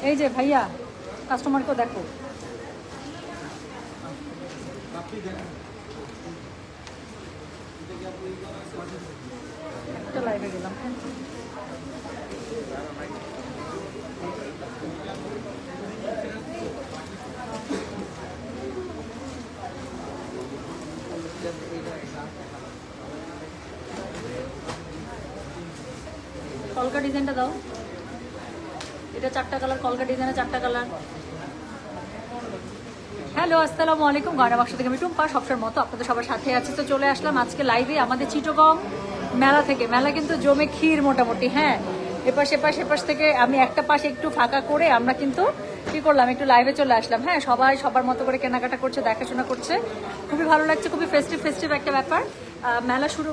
এই যে ভাইয়া কাস্টমারকে দেখো, একটা লাইভে গেলাম। কলকা ডিজাইনটা দাও, এটা 4টা কালার, কলকা ডিজাইনের 4টা কালার। হ্যালো আসসালামু আলাইকুম, গয়না বাক্স থেকে আমি টুম্পা সবসময়ের মতো আপনাদের সবার সাথে আছি। তো চলে আসলাম আজকে লাইভে আমাদের চিটাগং মেলা থেকে। মেলা কিন্তু জমে ক্ষীর মোটামুটি। হ্যাঁ, এপাশ থেকে আমি একটা পাশে একটু ফাঁকা করে আমরা কিন্তু কি করলাম, একটু লাইভে চলে আসলাম। হ্যাঁ, সবাই সবার মতো করে কেনাকাটা করছে, দেখাশোনা করছে, খুবই ভালো লাগছে, খুবই ফেস্টিভ একটা ব্যাপার। মেলা শুরু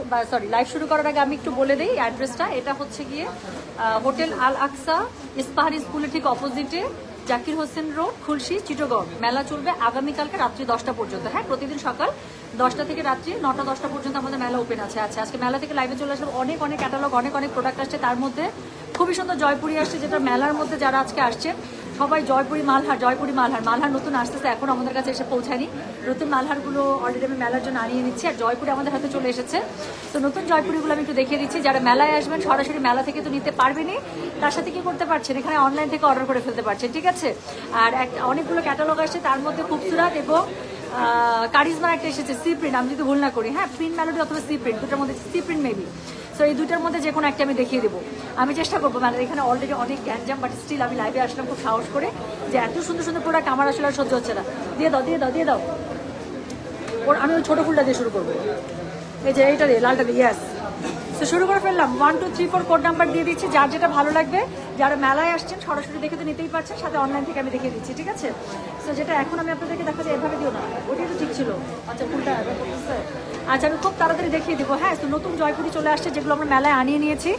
লাইভ শুরু করার আগে আমি একটু বলে দিই অ্যাড্রেসটা। এটা হচ্ছে গিয়ে হোটেল আল আকসা ইস্পাহানি স্কুলের ঠিক অপোজিটে, জাকির হোসেন রোড, খুলশি, চিটাগং। মেলা চলবে আগামীকালকে রাত্রি 10টা পর্যন্ত। হ্যাঁ, প্রতিদিন সকাল 10টা থেকে রাত্রি 9টা 10টা পর্যন্ত আমাদের মেলা ওপেন আছে। আচ্ছা, আজকে মেলা থেকে লাইভে চলে আসলাম। অনেক ক্যাটালগ, অনেক প্রোডাক্ট আসছে। তার মধ্যে খুবই সুন্দর জয়পুরি আসছে, যেটা মেলার মধ্যে যারা আজকে আসছেন সবাই জয়পুরি মালহার নতুন আসতেছে, এখন আমাদের কাছে এসে পৌঁছায়নি। নতুন মালহারগুলো অলরেডি আমি মেলার জন্য আনিয়ে নিচ্ছি, আর জয়পুরি আমাদের হাতে চলে এসেছে। তো নতুন জয়পুরিগুলো আমি একটু দেখিয়ে দিচ্ছি। যারা মেলায় আসবেন সরাসরি মেলা থেকে তো নিতে পারবেনই, তার সাথে কি করতে পারছেন, এখানে অনলাইন থেকে অর্ডার করে ফেলতে পারছেন, ঠিক আছে। আর অনেকগুলো ক্যাটালগ আসছে, তার মধ্যে খুবসুরাত এবং কারিজমা একটা এসেছে, সি প্রিন্ট, আমি যদি ভুল না করি। হ্যাঁ, প্রিন্ট মেলোডি অথবা সি প্রিন্ট, দুটোর মধ্যে সি প্রিন্ট মেবি। সো এই দুটার মধ্যে যে কোনো একটা আমি দেখিয়ে দেবো। আমি চেষ্টা করবো, মানে এখানে অলরেডি অনেক গ্যাঞ্জাম, বাট স্টিল আমি লাইভে আসলাম খুব সাহস করে, যে এত সুন্দর প্রোডাক্ট আমার আসলে আর সহ্য হচ্ছে না। দিয়ে দাও আমি ওই ছোটো ফুলটা দিয়ে শুরু করবো। এই যে এইটা দিয়ে, লালটা দিয়ে, ইয়াস। তো শুরু করে ফেললাম। 1 2 3 4 কোড নাম্বার দিয়ে দিচ্ছি, যার যেটা ভালো লাগবে। যারা মেলায় আসছেন সরাসরি দেখে তো নিতেই পারছেন, সাথে অনলাইন থেকে আমি দেখিয়ে দিচ্ছি, ঠিক আছে। তো যেটা এখন আমি আপনাদেরকে দেখাচ্ছি, এভাবে দিও না, ওটাই তো ঠিক ছিল। আচ্ছা, ফুলটা আচ্ছা, আমি খুব তাড়াতাড়ি দেখিয়ে দেবো। হ্যাঁ, তো নতুন জয়পুরি চলে আসছে, যেগুলো আমরা মেলায় আনিয়ে নিয়েছি।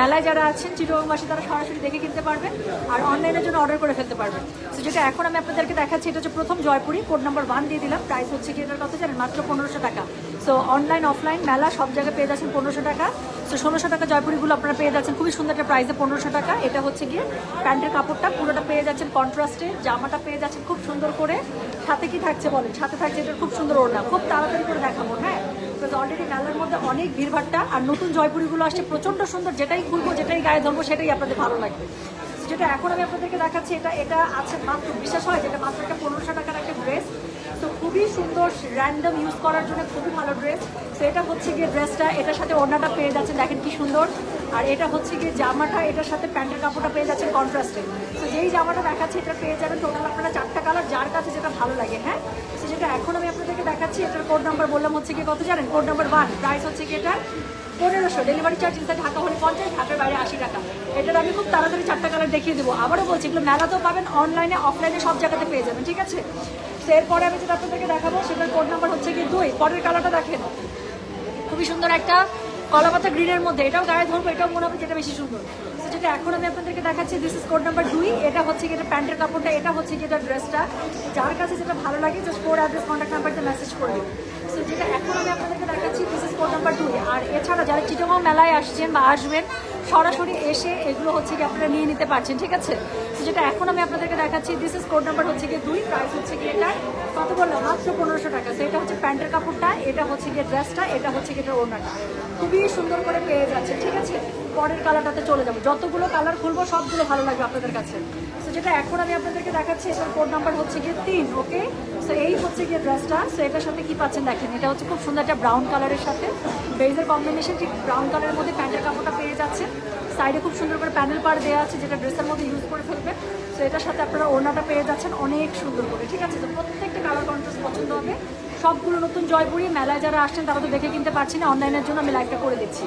মেলায় যারা আছেন চিটাগংবাসী, তারা সরাসরি দেখে কিনতে পারবেন, আর অনলাইনের জন্য অর্ডার করে ফেলতে পারবেন। তো যেটা এখন আমি আপনাদেরকে দেখাচ্ছি, এটা হচ্ছে প্রথম জয়পুরি, কোড নাম্বার 1 দিয়ে দিলাম। প্রাইস হচ্ছে কি এটার কথা জানেন, মাত্র 1500 টাকা। সো অনলাইন অফলাইন মেলা সব জায়গায় পেয়ে যাচ্ছেন 1500 টাকা। সো 1600 টাকা জয়পুরিগুলো আপনারা পেয়ে যাচ্ছেন খুবই সুন্দর একটা প্রাইসে, 1500 টাকা। এটা হচ্ছে গিয়ে প্যান্টের কাপড়টা পুরোটা পেয়ে যাচ্ছেন কন্ট্রাস্টে, জামাটা পেয়ে যাচ্ছেন খুব সুন্দর করে। সাথে কি থাকছে বলেন, সাথে থাকছে এটা খুব সুন্দর ওড়না। খুব তাড়াতাড়ি করে দেখাবো। হ্যাঁ, তো অলরেডি মেলার মধ্যে অনেক ভিড়ভাট্টা, আর নতুন জয়পুরিগুলো আসছে প্রচণ্ড সুন্দর। যেটাই খুলবো, যেটাই গায়ে ধরবো, সেটাই আপনাদের ভালো লাগবে। যেটা এখন আমি আপনাদেরকে দেখাচ্ছি, এটা আছে মাত্র, বিশ্বাস হয় যেটা মাত্র একটা 1500 টাকার একটা ড্রেস। তো খুবই সুন্দর, র্যান্ডম ইউজ করার জন্য খুবই ভালো ড্রেস। তো এটা হচ্ছে গিয়ে ড্রেসটা, এটার সাথে ওড়নাটা পেয়ে যাচ্ছেন, দেখেন কি সুন্দর। আর এটা হচ্ছে গিয়ে জামাটা, এটার সাথে প্যান্টের কাপড়টা পেয়ে যাচ্ছেন কন্ট্রাস্টে। তো যেই জামাটা দেখাচ্ছি, এটা পেয়ে যাবেন টোটাল আপনারা 4টা কালার, যার কাছে যেটা ভালো লাগে। হ্যাঁ, তো যেটা এখন আমি আপনাদেরকে দেখাচ্ছি, এটার কোড নাম্বার বললাম হচ্ছে গিয়ে কত জানেন, কোড নাম্বার 1। প্রাইস হচ্ছে কি এটা 1500। ডেলিভারি চার্জ ইনসাইড ঢাকা হলে 50, ঢাকার বাইরে 80 টাকা। এটার আমি খুব তাড়াতাড়ি 4টা কালার দেখিয়ে দেবো। আবারও বলছি, এগুলো মেলাতেও পাবেন, অনলাইনে অফলাইনে সব জায়গাতে পেয়ে যাবেন, ঠিক আছে। এরপরে আমি যেটা আপনাদেরকে দেখাবো, সেটার কোড নাম্বার হচ্ছে গিয়ে 2। পরের কালারটা দেখেন, খুবই সুন্দর একটা কলাপাতা গ্রিনের মধ্যে। এটাও গায়ে ধরবো, এটাও মনে হবে যেটা বেশি সুন্দর। তো যেটা এখন আমি আপনাদেরকে দেখাচ্ছি, দিস ইজ কোড নাম্বার 2। এটা হচ্ছে কি এটা প্যান্টের কাপড়টা, এটা হচ্ছে কি এটা ড্রেসটা। যার কাছে যেটা ভালো লাগে জাস্ট কোড অ্যাড্রেস কন্ট্যাক্ট নাম্বারতে মেসেজ করবে। সো যেটা এখন আমি আপনাদেরকে দেখাচ্ছি, দিস ইজ কোড নাম্বার 2। আর এছাড়া যারা চিটাগং মেলায় আসছেন বা আসবেন, সরাসরি এসে এগুলো হচ্ছে কি আপনারা নিয়ে নিতে পারছেন, ঠিক আছে। তো যেটা এখন আমি আপনাদেরকে দেখাচ্ছি, দিস ইজ কোড নাম্বার হচ্ছে গিয়ে 2। প্রাইস হচ্ছে কি এটা কত বললাম, মাত্র 1500 টাকা। তো এটা হচ্ছে প্যান্টের কাপড়টা, এটা হচ্ছে গিয়ে ড্রেসটা, এটা হচ্ছে গিয়ে এটার ওড়নাটা। খুবই সুন্দর করে পেয়ে যাচ্ছে, ঠিক আছে। পরের কালারটাতে চলে যাবো। যতগুলো কালার খুলবো সবগুলো ভালো লাগবে আপনাদের কাছে। তো যেটা এখন আমি আপনাদেরকে দেখাচ্ছি, এটার কোড নাম্বার হচ্ছে গিয়ে 3। ওকে, সো এই হচ্ছে গিয়ে ড্রেসটা। সো এটার সাথে কি পাচ্ছেন দেখেন, এটা হচ্ছে খুব সুন্দর একটা ব্রাউন কালারের সাথে বেজের কম্বিনেশন, ঠিক ব্রাউন কালারের মধ্যে প্যান্টের কাপড়টা পেয়ে যাচ্ছেন। সাইডে খুব সুন্দর করে প্যানেল পার দেওয়া আছে, যেটা ড্রেসের মধ্যে ইউজ করে ফেলবেন। তো এটার সাথে আপনারা ওড়নাটা পেয়ে যাচ্ছেন অনেক সুন্দর করে, ঠিক আছে। তো প্রত্যেকটা কালার কন্ট্রাস্ট পছন্দ হবে। সবগুলো নতুন জয়পুরি, মেলায় যারা আসছেন তারা তো দেখে কিনতে পারছি না, অনলাইনের জন্য আমি লাইভটা করে দিচ্ছি।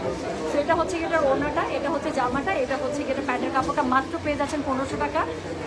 তো এটা হচ্ছে এটার ওড়নাটা, এটা হচ্ছে জামাটা, এটা হচ্ছে এটা প্যান্টের কাপড়টা। মাত্র পেয়ে যাচ্ছেন 1500 টাকা।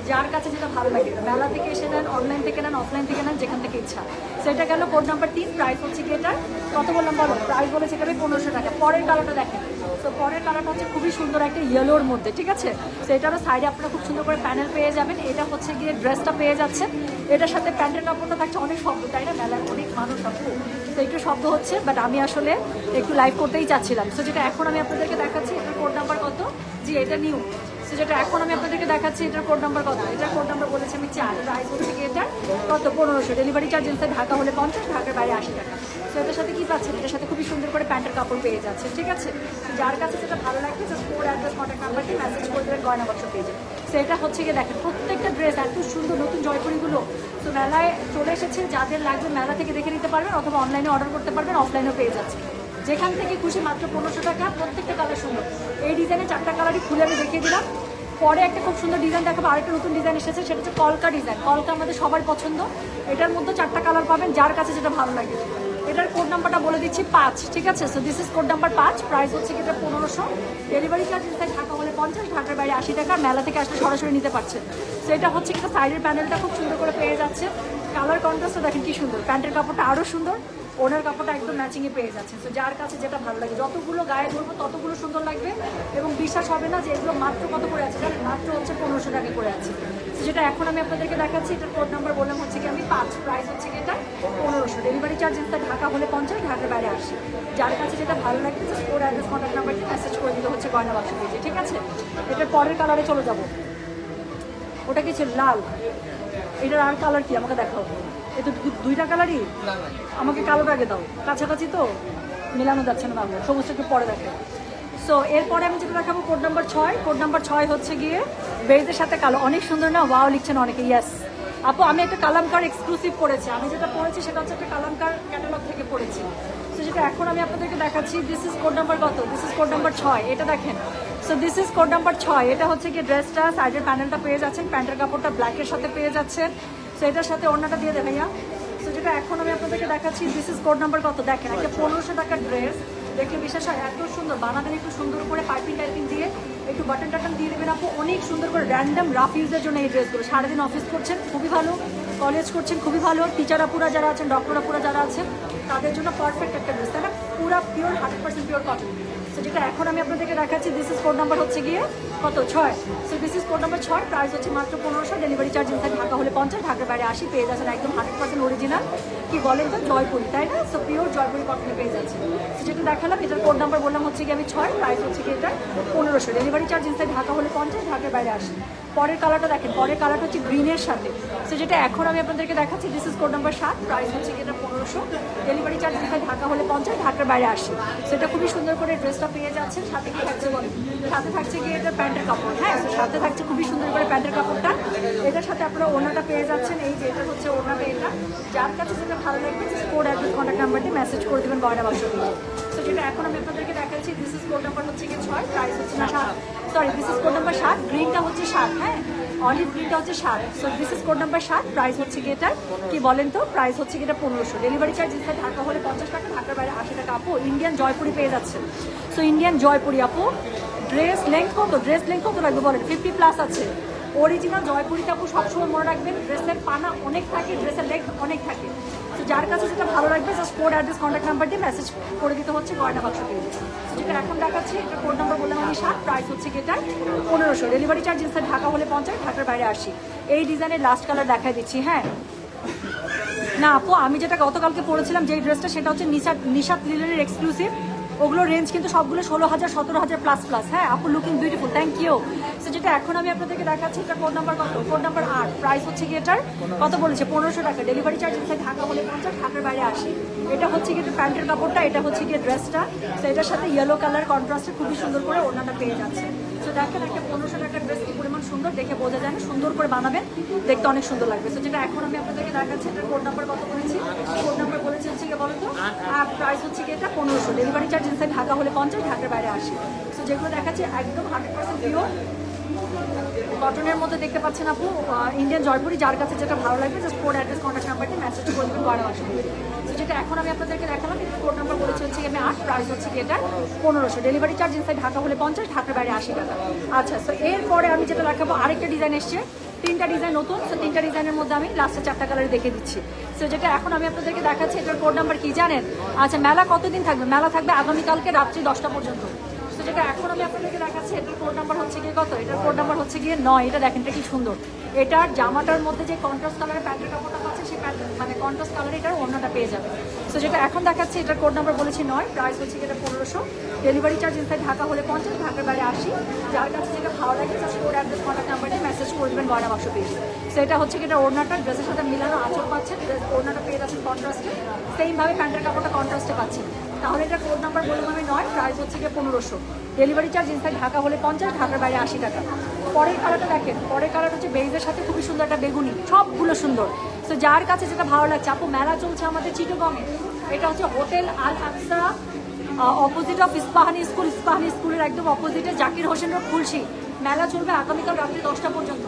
যার কাছে যেটা ভালো লাগে, মেলা থেকে এসে নেন, অনলাইন থেকে নেন, অফলাইন থেকে নেন, যেখান থেকে ইচ্ছা। সেটা গেল কোড নাম্বার 3। প্রাইস হচ্ছে কি এটা কত বললাম বলো, প্রাইস বলেছে এখানে 1500 টাকা। পরের কালারটা দেখেন, তো পরের কালারটা হচ্ছে খুবই সুন্দর একটা ইয়েলোর মধ্যে, ঠিক আছে। তো এটারও সাইডে আপনারা খুব সুন্দর করে প্যানেল পেয়ে যাবেন। এটা হচ্ছে গিয়ে ড্রেসটা পেয়ে যাচ্ছেন, এটার সাথে প্যান্টের কাপড়টা থাকছে। অনেক শব্দ, তাই না, মেলার অনেক মানুষ আপু, তো একটু শব্দ হচ্ছে, বাট আমি আসলে একটু লাইভ করতেই চাচ্ছিলাম। সো যেটা এখন আমি আপনাদেরকে দেখাচ্ছি, এটার কোড নাম্বার কত, জি এটা নিউ। সো যেটা এখন আমি আপনাদেরকে দেখাচ্ছি, এটার কোড নাম্বার কত? এটার কোড নাম্বার বলেছি আমি 4, প্রাইস হচ্ছে কি এটা কত? 1500। ডেলিভারি চার্জ ইনসাইড ঢাকা হলে 50, ঢাকার বাইরে 80 টাকা। তো এটার সাথে কি পাচ্ছেন? এটার সাথে খুবই সুন্দর করে প্যান্টের কাপড় পেয়ে যাচ্ছে, ঠিক আছে? যার কাছে যেটা ভালো লাগবে জাস্ট কোড অ্যাড্রেস কন্ট্যাক্ট নাম্বারটি মেসেজ করে দেবেন গয়না বাক্স পেজে। তো এটা হচ্ছে গিয়ে দেখেন প্রত্যেকটা ড্রেস এত সুন্দর, নতুন জয়পুরিগুলো তো মেলায় চলে এসেছে। যাদের লাগবে মেলা থেকে দেখে নিতে পারবেন, অথবা অনলাইনে অর্ডার করতে পারবেন, অফলাইনেও পেয়ে যাচ্ছে। যেখান থেকে খুশি মাত্র 1500 টাকা। প্রত্যেকটা কালার সুন্দর। এই ডিজাইনে 4টা কালারই খুলে আমি দেখিয়ে দিলাম। পরে একটা খুব সুন্দর ডিজাইন দেখাবো, আরেকটা নতুন ডিজাইন এসেছে, সেটা হচ্ছে কলকা ডিজাইন। কলকা আমাদের সবার পছন্দ। এটার মধ্যে 4টা কালার পাবেন, যার কাছে যেটা ভালো লাগে। এটার কোড নাম্বারটা বলে দিচ্ছি 5, ঠিক আছে? So this is code number 5, price হচ্ছে এটা 1500। ডেলিভারি চার্জ ইনসাইড ঢাকা হলে 50, ঢাকার বাইরে 80 টাকা। মেলা থেকে আসলে সরাসরি নিতে পারছেন। সো এটা হচ্ছে এটা সাইডের প্যানেলটা খুব সুন্দর করে পেয়ে যাচ্ছে। কালার কন্ট্রাস্টটা দেখেন কি সুন্দর। প্যান্টের কাপড়টা আরও সুন্দর, ওনার কাপড়টা একদম ম্যাচিংয়ে পেয়ে যাচ্ছে। তো যার কাছে যেটা ভালো লাগে, যতগুলো গায়ে ধরবো ততগুলো সুন্দর লাগবে। এবং বিশ্বাস হবে না যে এগুলো মাত্র কত করে আছে, মাত্র হচ্ছে 1500 টাকা করে আছে। যেটা এখন আমি আপনাদেরকে দেখাচ্ছি, এটার কোড নাম্বার বললাম হচ্ছে কি আমি 5, প্রাইস হচ্ছে কি এটা 1500। ডেলিভারি চার্জ ইনসাইড ঢাকা হলে 50, ঢাকার বাইরে 80। যার কাছে যেটা ভালো লাগবে জাস্ট কোড অ্যাড্রেস কন্ট্যাক্ট নাম্বারটি মেসেজ করে দিতে হচ্ছে গয়না বাক্স পেজে, ঠিক আছে? এটার পরের কালারে চলে যাব। ওটা কি ছিল? লাল। এটার আর কালার কি আমাকে দেখাও। এই তো 2টা কালারই। আমাকে কালোটা আগে দাও, কাছাকাছি তো মেলানো যাচ্ছে না বাবু, সবুজটা একটু পরে দেখো। সো এরপরে আমি যেটা দেখাবো কোড নাম্বার 6। কোড নাম্বার 6 হচ্ছে গিয়ে বেজের সাথে কালো। অনেক সুন্দর না? ওয়াও লিখছেন অনেকে। ইয়েস আপু, আমি একটা কালামকার এক্সক্লুসিভ পড়েছি। আমি যেটা পড়েছি সেটা হচ্ছে একটা কালামকার ক্যাটালগ থেকে পড়েছি। তো যেটা এখন আমি আপনাদেরকে দেখাচ্ছি, দিস ইজ কোড নাম্বার কত? This is code number 6। এটা দেখেন। So this is code number 6। এটা হচ্ছে গিয়ে ড্রেসটা, সাইডের প্যানেলটা পেয়ে যাচ্ছেন, প্যান্টের কাপড়টা ব্ল্যাকের সাথে পেয়ে যাচ্ছেন। সো এটার সাথে ওড়নাটা দিয়ে দেবে ভাইয়া। সো যেটা এখন আমি আপনাদেরকে দেখাচ্ছি, দিস ইজ কোড নাম্বার কত? দেখেন একটা 1500 টাকার ড্রেস দেখে বিশ্বাস হয় এত সুন্দর। বানাবেন একটু সুন্দর করে পাইপিং টাইপিং দিয়ে, একটু বাটন টাটন দিয়ে দেবেন আপু, অনেক সুন্দর করে। র্যান্ডাম রাফ ইউজের জন্য এই ড্রেসগুলো। সারাদিন অফিস করছেন খুবই ভালো, কলেজ করছেন খুবই ভালো, টিচার আপুরা যারা আছেন, ডক্টর আপুরা যারা আছেন, তাদের জন্য পারফেক্ট একটা ড্রেস, তাই না? পুরো পিওর 100% পিওর কটন। সো যেটা এখন আমি আপনাদেরকে দেখাচ্ছি, দিস ইজ কোড নাম্বার হচ্ছে গিয়ে কত? 6। So this is code number 6, price হচ্ছে মাত্র 1500। ডেলিভারি চার্জ ইনসাইড ঢাকা হলে 50, ঢাকার বাইরে 80। পেয়ে যাচ্ছেন একদম 100% অরিজিনাল, কি বলেন তো, জয়পুরি, তাই না? সো পিওর জয়পুরি কটনে পেয়ে যাচ্ছে। সো যেটা দেখালাম, এটার কোড নাম্বার বললাম হচ্ছে গিয়ে আমি 6, প্রাইস হচ্ছে কি এটা 1500। ডেলিভারি চার্জ ইনসাইড ঢাকা হলে 50, ঢাকার বাইরে 80। পরের কালারটা দেখেন, পরের কালারটা হচ্ছে গ্রিনের সাথে। সো যেটা এখন আমি আপনাদেরকে দেখাচ্ছি, this is code number 7, price হচ্ছে কি এটা 1500। ডেলিভারি চার্জ ইনসাইড ঢাকা হলে 50, ঢাকার বাইরে 80। সেটা খুবই সুন্দর করে ড্রেসটা পেয়ে যাচ্ছেন। সাথে কি থাকছে বলেন? সাথে থাকছে গিয়ে এটা প্যান্টের কাপড়। হ্যাঁ, সাথে থাকছে খুবই সুন্দর করে প্যান্টের কাপড়টা। এটার সাথে আপনারা ওড়নাটা পেয়ে যাচ্ছেন। এই যে এটা হচ্ছে ওড়নাটা। এটা যার কাছে যেটা ভালো লাগবে কোড অ্যাড্রেস কন্ট্যাক্ট নাম্বারটি মেসেজ করে দেবেন গয়না বাক্স পেজে। তো যেটা এখন আমি আপনাদেরকে দেখাচ্ছি, দিস ইজ কোড নাম্বার হচ্ছে কি 6, প্রাইস হচ্ছে না 7, sorry this is code number 7, গ্রিনটা হচ্ছে 7, হ্যাঁ অলিভ গ্রিনটা হচ্ছে 7। So this is code number 7, price হচ্ছে কি এটা কি বলেন তো? প্রাইস হচ্ছে কি এটা 1500। ডেলিভারি চার্জ ইনসাইড ঢাকা হলে 50 টাকা, ঢাকার বাইরে 80 টাকা। আপু ইন্ডিয়ান জয়পুরি পেয়ে যাচ্ছেন। সো ইন্ডিয়ান জয়পুরি আপু, ড্রেস লেন্থ কত? ড্রেস লেন্থ কত লাগবে বলেন? 50+ আছে। অরিজিনাল জয়পুরিতে আপু সবসময় মনে রাখবেন, ড্রেসের পানা অনেক থাকে, ড্রেসের লেন্থ অনেক থাকে। তো যার কাছে যেটা ভালো লাগবে just code address contact number দিয়ে মেসেজ করে দিতে হচ্ছে গয়না বাক্স পেজে। যেটা এখন দেখাচ্ছি, এটা কোড নাম্বার বললাম আমি 7, প্রাইস হচ্ছে কি এটা 1500। ডেলিভারি চার্জ ইনসাইড ঢাকা হলে 50, ঢাকার বাইরে 80। এই ডিজাইনের লাস্ট কালার দেখাই দিচ্ছি। হ্যাঁ না আপু, আমি যেটা গতকালকে পড়েছিলাম যে ড্রেসটা, সেটা হচ্ছে নিশাত লিলের এক্সক্লুসিভ। ওগুলো রেঞ্জ কিন্তু সবগুলো 16,000 17,000 প্লাস। হ্যাঁ আপু, looking beautiful, thank you. So যেটা এখন আমি আপনাদেরকে দেখাচ্ছি, এটা কোড নাম্বার কত? কোড নাম্বার 8, প্রাইস হচ্ছে কি এটার কত বলেছে? 1500 টাকা। ডেলিভারি চার্জ ইনসাইড ঢাকা হলে 50, ঢাকার বাইরে 80। এটা হচ্ছে কি প্যান্টের কাপড়টা, এটা হচ্ছে কি ড্রেসটা। তো এটার সাথে ইয়েলো কালার কন্ট্রাস্টে খুবই সুন্দর করে ওড়নাটা পেয়ে যাচ্ছে। তো দেখেন একটা 1500 টাকার ড্রেস কি পরিমাণ সুন্দর, দেখে বোঝা যায় না। সুন্দর করে বানাবেন, দেখতে অনেক সুন্দর লাগবে। তো যেটা এখন আমি আপনাদেরকে দেখাচ্ছি, এটার কোড নাম্বার কত বলেছি? কোড নাম্বার বলেছি হচ্ছে কি বলো তো? প্রাইস হচ্ছে কি এটা 1500। ডেলিভারি চার্জ ইনসাইড ঢাকা হলে 50, ঢাকার বাইরে 80। তো যেগুলো দেখাচ্ছি একদম 100% পিওর কটনের মধ্যে দেখতে পাচ্ছেন আপু, ইন্ডিয়ান জয়পুরি। যার কাছে যেটা ভালো লাগবে জাস্ট কোড অ্যাড্রেস কন্ট্যাক্ট নাম্বারটি মেসেজ করে দেবেন গয়না বাক্স পেজে। তো যেটা এখন আমি আপনাদেরকে দেখালাম, কোড নাম্বার বলেছি হচ্ছে আমি 8, প্রাইস হচ্ছে কি এটা 1500। ডেলিভারি চার্জ ইনসাইড ঢাকা হলে 50, ঢাকার বাইরে 80 টাকা। আচ্ছা, তো এরপরে আমি যেটা দেখাবো, আরেকটা ডিজাইন এসছে, 3টা ডিজাইন নতুন। তো 3টা ডিজাইনের মধ্যে আমি লাস্টে 4টা কালার দেখে দিচ্ছি। সো যেটা এখন আমি আপনাদেরকে দেখাচ্ছি, এটার কোড নাম্বার কি জানেন? আচ্ছা, মেলা কতদিন থাকবে? মেলা থাকবে আগামীকালকে রাত্রি 10টা পর্যন্ত। তো যেটা এখন আমি আপনাদেরকে দেখাচ্ছি, এটার কোড নাম্বার হচ্ছে গিয়ে কত? এটার কোড নাম্বার হচ্ছে গিয়ে 9। এটা দেখেন, এটা কি সুন্দর, এটার জামাটার মধ্যে যে কন্ট্রাস্ট কালারের প্যান্টের কাপড়টা পাচ্ছে সেই মানে কন্ট্রাস্ট কালারে এটার অন্যটা পেয়ে যাবে। সো যেটা এখন দেখাচ্ছি এটার কোড নাম্বার বলেছি 9, প্রাইস হচ্ছে এটা 1500। ডেলিভারি চার্জ ইনসাইড ঢাকা হলে 50, ঢাকার বাইরে 80। যার কাছে যেটা ভালো লাগে জাস্ট কোড অ্যাড্রেস কন্ট্যাক্ট নাম্বারে মেসেজ করে দেবেন গয়না বাক্স পেজে। সো এটা হচ্ছে এটা ওড়নাটা ড্রেসের সাথে মিলানো আঁচল পাচ্ছেন, ওড়নাটা পেয়ে যাচ্ছেন কন্ট্রাস্টে, সেইমভাবে প্যান্টের কাপড়টা কন্ট্রাস্টে পাচ্ছেন। তাহলে এটা কোড নাম্বার বললাম আমি 9, প্রাইস হচ্ছে 1500। ডেলিভারি চার্জ ইনসাইড ঢাকা হলে 50, ঢাকার বাইরে 80 টাকা। পরের কালারটা দেখেন, পরের কালার হচ্ছে বেইজের সাথে খুবই সুন্দর একটা বেগুনি, সবগুলো সুন্দর। সো যার কাছে যেটা ভালো লাগছে, আপু মেলা চলছে আমাদের চিটাগংয়ে, এটা হচ্ছে hotel Al Aqsa opposite of Ispahani school, Ispahani স্কুলের একদম অপোজিটে জাকির হোসেন রোড খুলশি। মেলা চলবে আগামীকাল রাত্রি 10টা পর্যন্ত।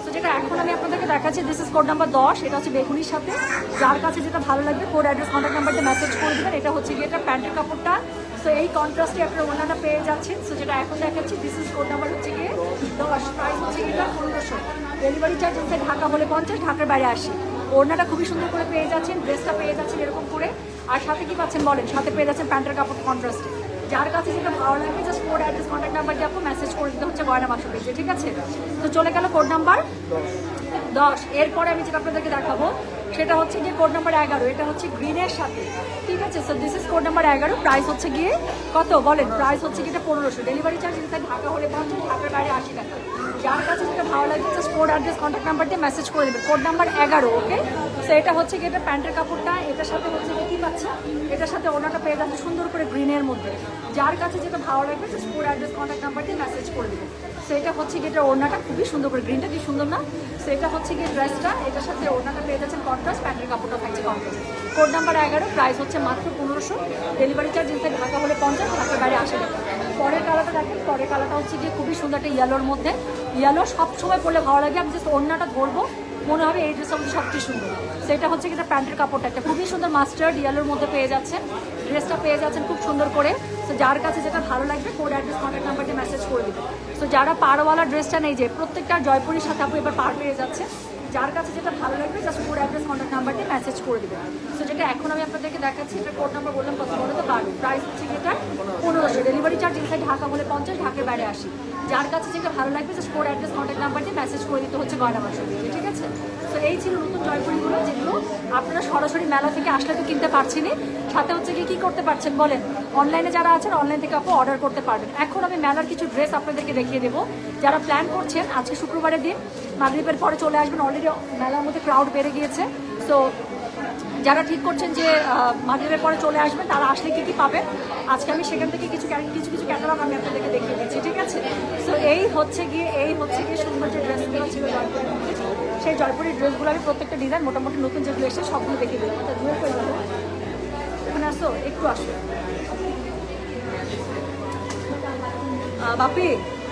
তো যেটা এখন আমি আপনাদেরকে দেখাচ্ছি দিস ইজ কোড নাম্বার 10, এটা হচ্ছে বেগুনির সাথে। যার কাছে যেটা ভালো লাগবে কোড অ্যাড্রেস কন্ট্যাক্ট নাম্বারটা মেসেজ করে দেবেন। এটা হচ্ছে গিয়ে এটা প্যান্টের কাপড়টা। সো এই কন্ট্রাস্টে আপনারা ওনাটা পেয়ে যাচ্ছেন। সো যেটা এখন দেখাচ্ছি দিস ইজ কোড নাম্বার হচ্ছে গিয়ে 10, প্রাইস হচ্ছে গিয়ে 1500। ডেলিভারি চার্জ হচ্ছে ঢাকা হলে 50, ঢাকার বাইরে 80। ওড়নাটা খুবই সুন্দর করে পেয়ে যাচ্ছেন, ড্রেসটা পেয়ে যাচ্ছেন এরকম করে। আর সাথে কি পাচ্ছেন বলেন, সাথে পেয়ে যাচ্ছেন প্যান্টের কাপড় কন্ট্রাস্টে। যার কাছে যেটা ভালো লাগবে just code address contact number দিয়ে আপনি মেসেজ করে দিতে হচ্ছে গয়না বাক্স পেজে, ঠিক আছে? তো চলে গেল কোড নাম্বার 10। এরপরে আমি যেটা আপনাদেরকে দেখাবো সেটা হচ্ছে গিয়ে কোড নাম্বার 11, এটা হচ্ছে গ্রিনের সাথে, ঠিক আছে? So this is code number 11, price হচ্ছে গিয়ে কত বলেন, প্রাইস হচ্ছে গিয়ে 1500। ডেলিভারি চার্জ ইনসাইড ঢাকা হলে 50, ঢাকার বাইরে 80 টাকা। যার কাছে যেটা ভালো লাগবে just code address contact number দিয়ে মেসেজ করে দেবেন, কোড নাম্বার 11, ওকে? সো এটা হচ্ছে গিয়ে এটা প্যান্টের কাপড়টা, এটার সাথে হচ্ছে গিয়ে কী পাচ্ছে, এটার সাথে ওনাটা পেয়ে যাচ্ছে সুন্দর করে গ্রিনের মধ্যে। যার কাছে যেটা ভালো লাগবে just code address contact number দিয়ে মেসেজ করে দেবেন। সো এটা হচ্ছে গিয়ে এটা ওড়নাটা খুবই সুন্দর করে, গ্রিনটা কি সুন্দর না? সো এটা হচ্ছে গিয়ে ড্রেসটা, এটার সাথে ওড়নাটা পেয়ে যাচ্ছেন কন্ট্রাস্ট, প্যান্টের কাপড়টা থাকছে কন্ট্রাস্ট। কোড নাম্বার 11, প্রাইস হচ্ছে মাত্র 1500। ডেলিভারি চার্জ ইনসাইড ঢাকা হলে 50, ঢাকার বাইরে 80 টাকা। পরের কালারটা দেখেন, পরের কালারটা হচ্ছে গিয়ে খুবই সুন্দর একটা ইয়েলোর মধ্যে। ইয়েলো সবসময় পরলে ভালো লাগে, আমি জাস্ট ওড়নাটা ধরবো মনে হবে এই ড্রেসটা হচ্ছে সবচেয়ে সুন্দর। সেটা হচ্ছে এটা প্যান্টের কাপড়টা একটা খুবই সুন্দর মাস্টার্ড ইয়েলোর মধ্যে পেয়ে যাচ্ছেন, ড্রেসটা পেয়ে যাচ্ছেন খুব সুন্দর করে। সো যার কাছে যেটা ভালো লাগবে কোড অ্যাড্রেস কন্ট্যাক্ট নাম্বারটি মেসেজ করে দেবেন। সো যারা পাড়ওয়ালা ড্রেসটা নেই, যে প্রত্যেকটা জয়পুরের সাথে আপনি এবার পাড় পেয়ে যাচ্ছে, যার কাছে যেটা ভালো লাগবে জাস্ট কোড অ্যাড্রেস কন্ট্যাক্ট নাম্বারটি মেসেজ করে দেবেন। সো যেটা এখন আমি আপনাদেরকে দেখাচ্ছি, এটা কোড নাম্বার বললাম কত বলো তো 12, প্রাইস হচ্ছে এটা 1500। ডেলিভারি চার্জ ইনসাইড ঢাকা হলে 50, ঢাকার বাইরে 80। যার কাছে যেটা ভালো লাগবে জাস্ট কোড অ্যাড্রেস কন্ট্যাক্ট নাম্বারটি মেসেজ করে দিতে হচ্ছে গয়না বাক্স পেজে, ঠিক আছে? তো এই ছিল নতুন জয়পুরিগুলো, যেগুলো আপনারা সরাসরি মেলা থেকে আসলে তো কিনতে পারছেনই, সাথে হচ্ছে কি কী করতে পারছেন বলেন, অনলাইনে যারা আছেন অনলাইন থেকে আপনি অর্ডার করতে পারবেন। এখন আমি মেলার কিছু ড্রেস আপনাদেরকে দেখিয়ে দেবো। যারা প্ল্যান করছেন আজকে শুক্রবারের দিন মাগরিবের পরে চলে আসবেন, অলরেডি মেলার মধ্যে ক্রাউড বেড়ে গিয়েছে। সো যারা ঠিক করছেন যে মাগরিবের পরে চলে আসবেন, তারা আসলে কী কী পাবেন আজকে আমি সেখান থেকে কিছু কিছু ক্যাটালগ আমি আপনাদেরকে দেখিয়ে দিচ্ছি, ঠিক আছে? সো এই হচ্ছে গিয়ে সুন্দর যে ড্রেসগুলো ছিল জয়পুরের মধ্যে, সেই জয়পুরের ড্রেসগুলো আমি প্রত্যেকটা ডিজাইন মোটামুটি নতুন যেগুলো এসে সবগুলো দেখিয়ে দেবো। অর্থাৎ দূরে করে যাবো, এখানে আসো, একটু আসো বাপি,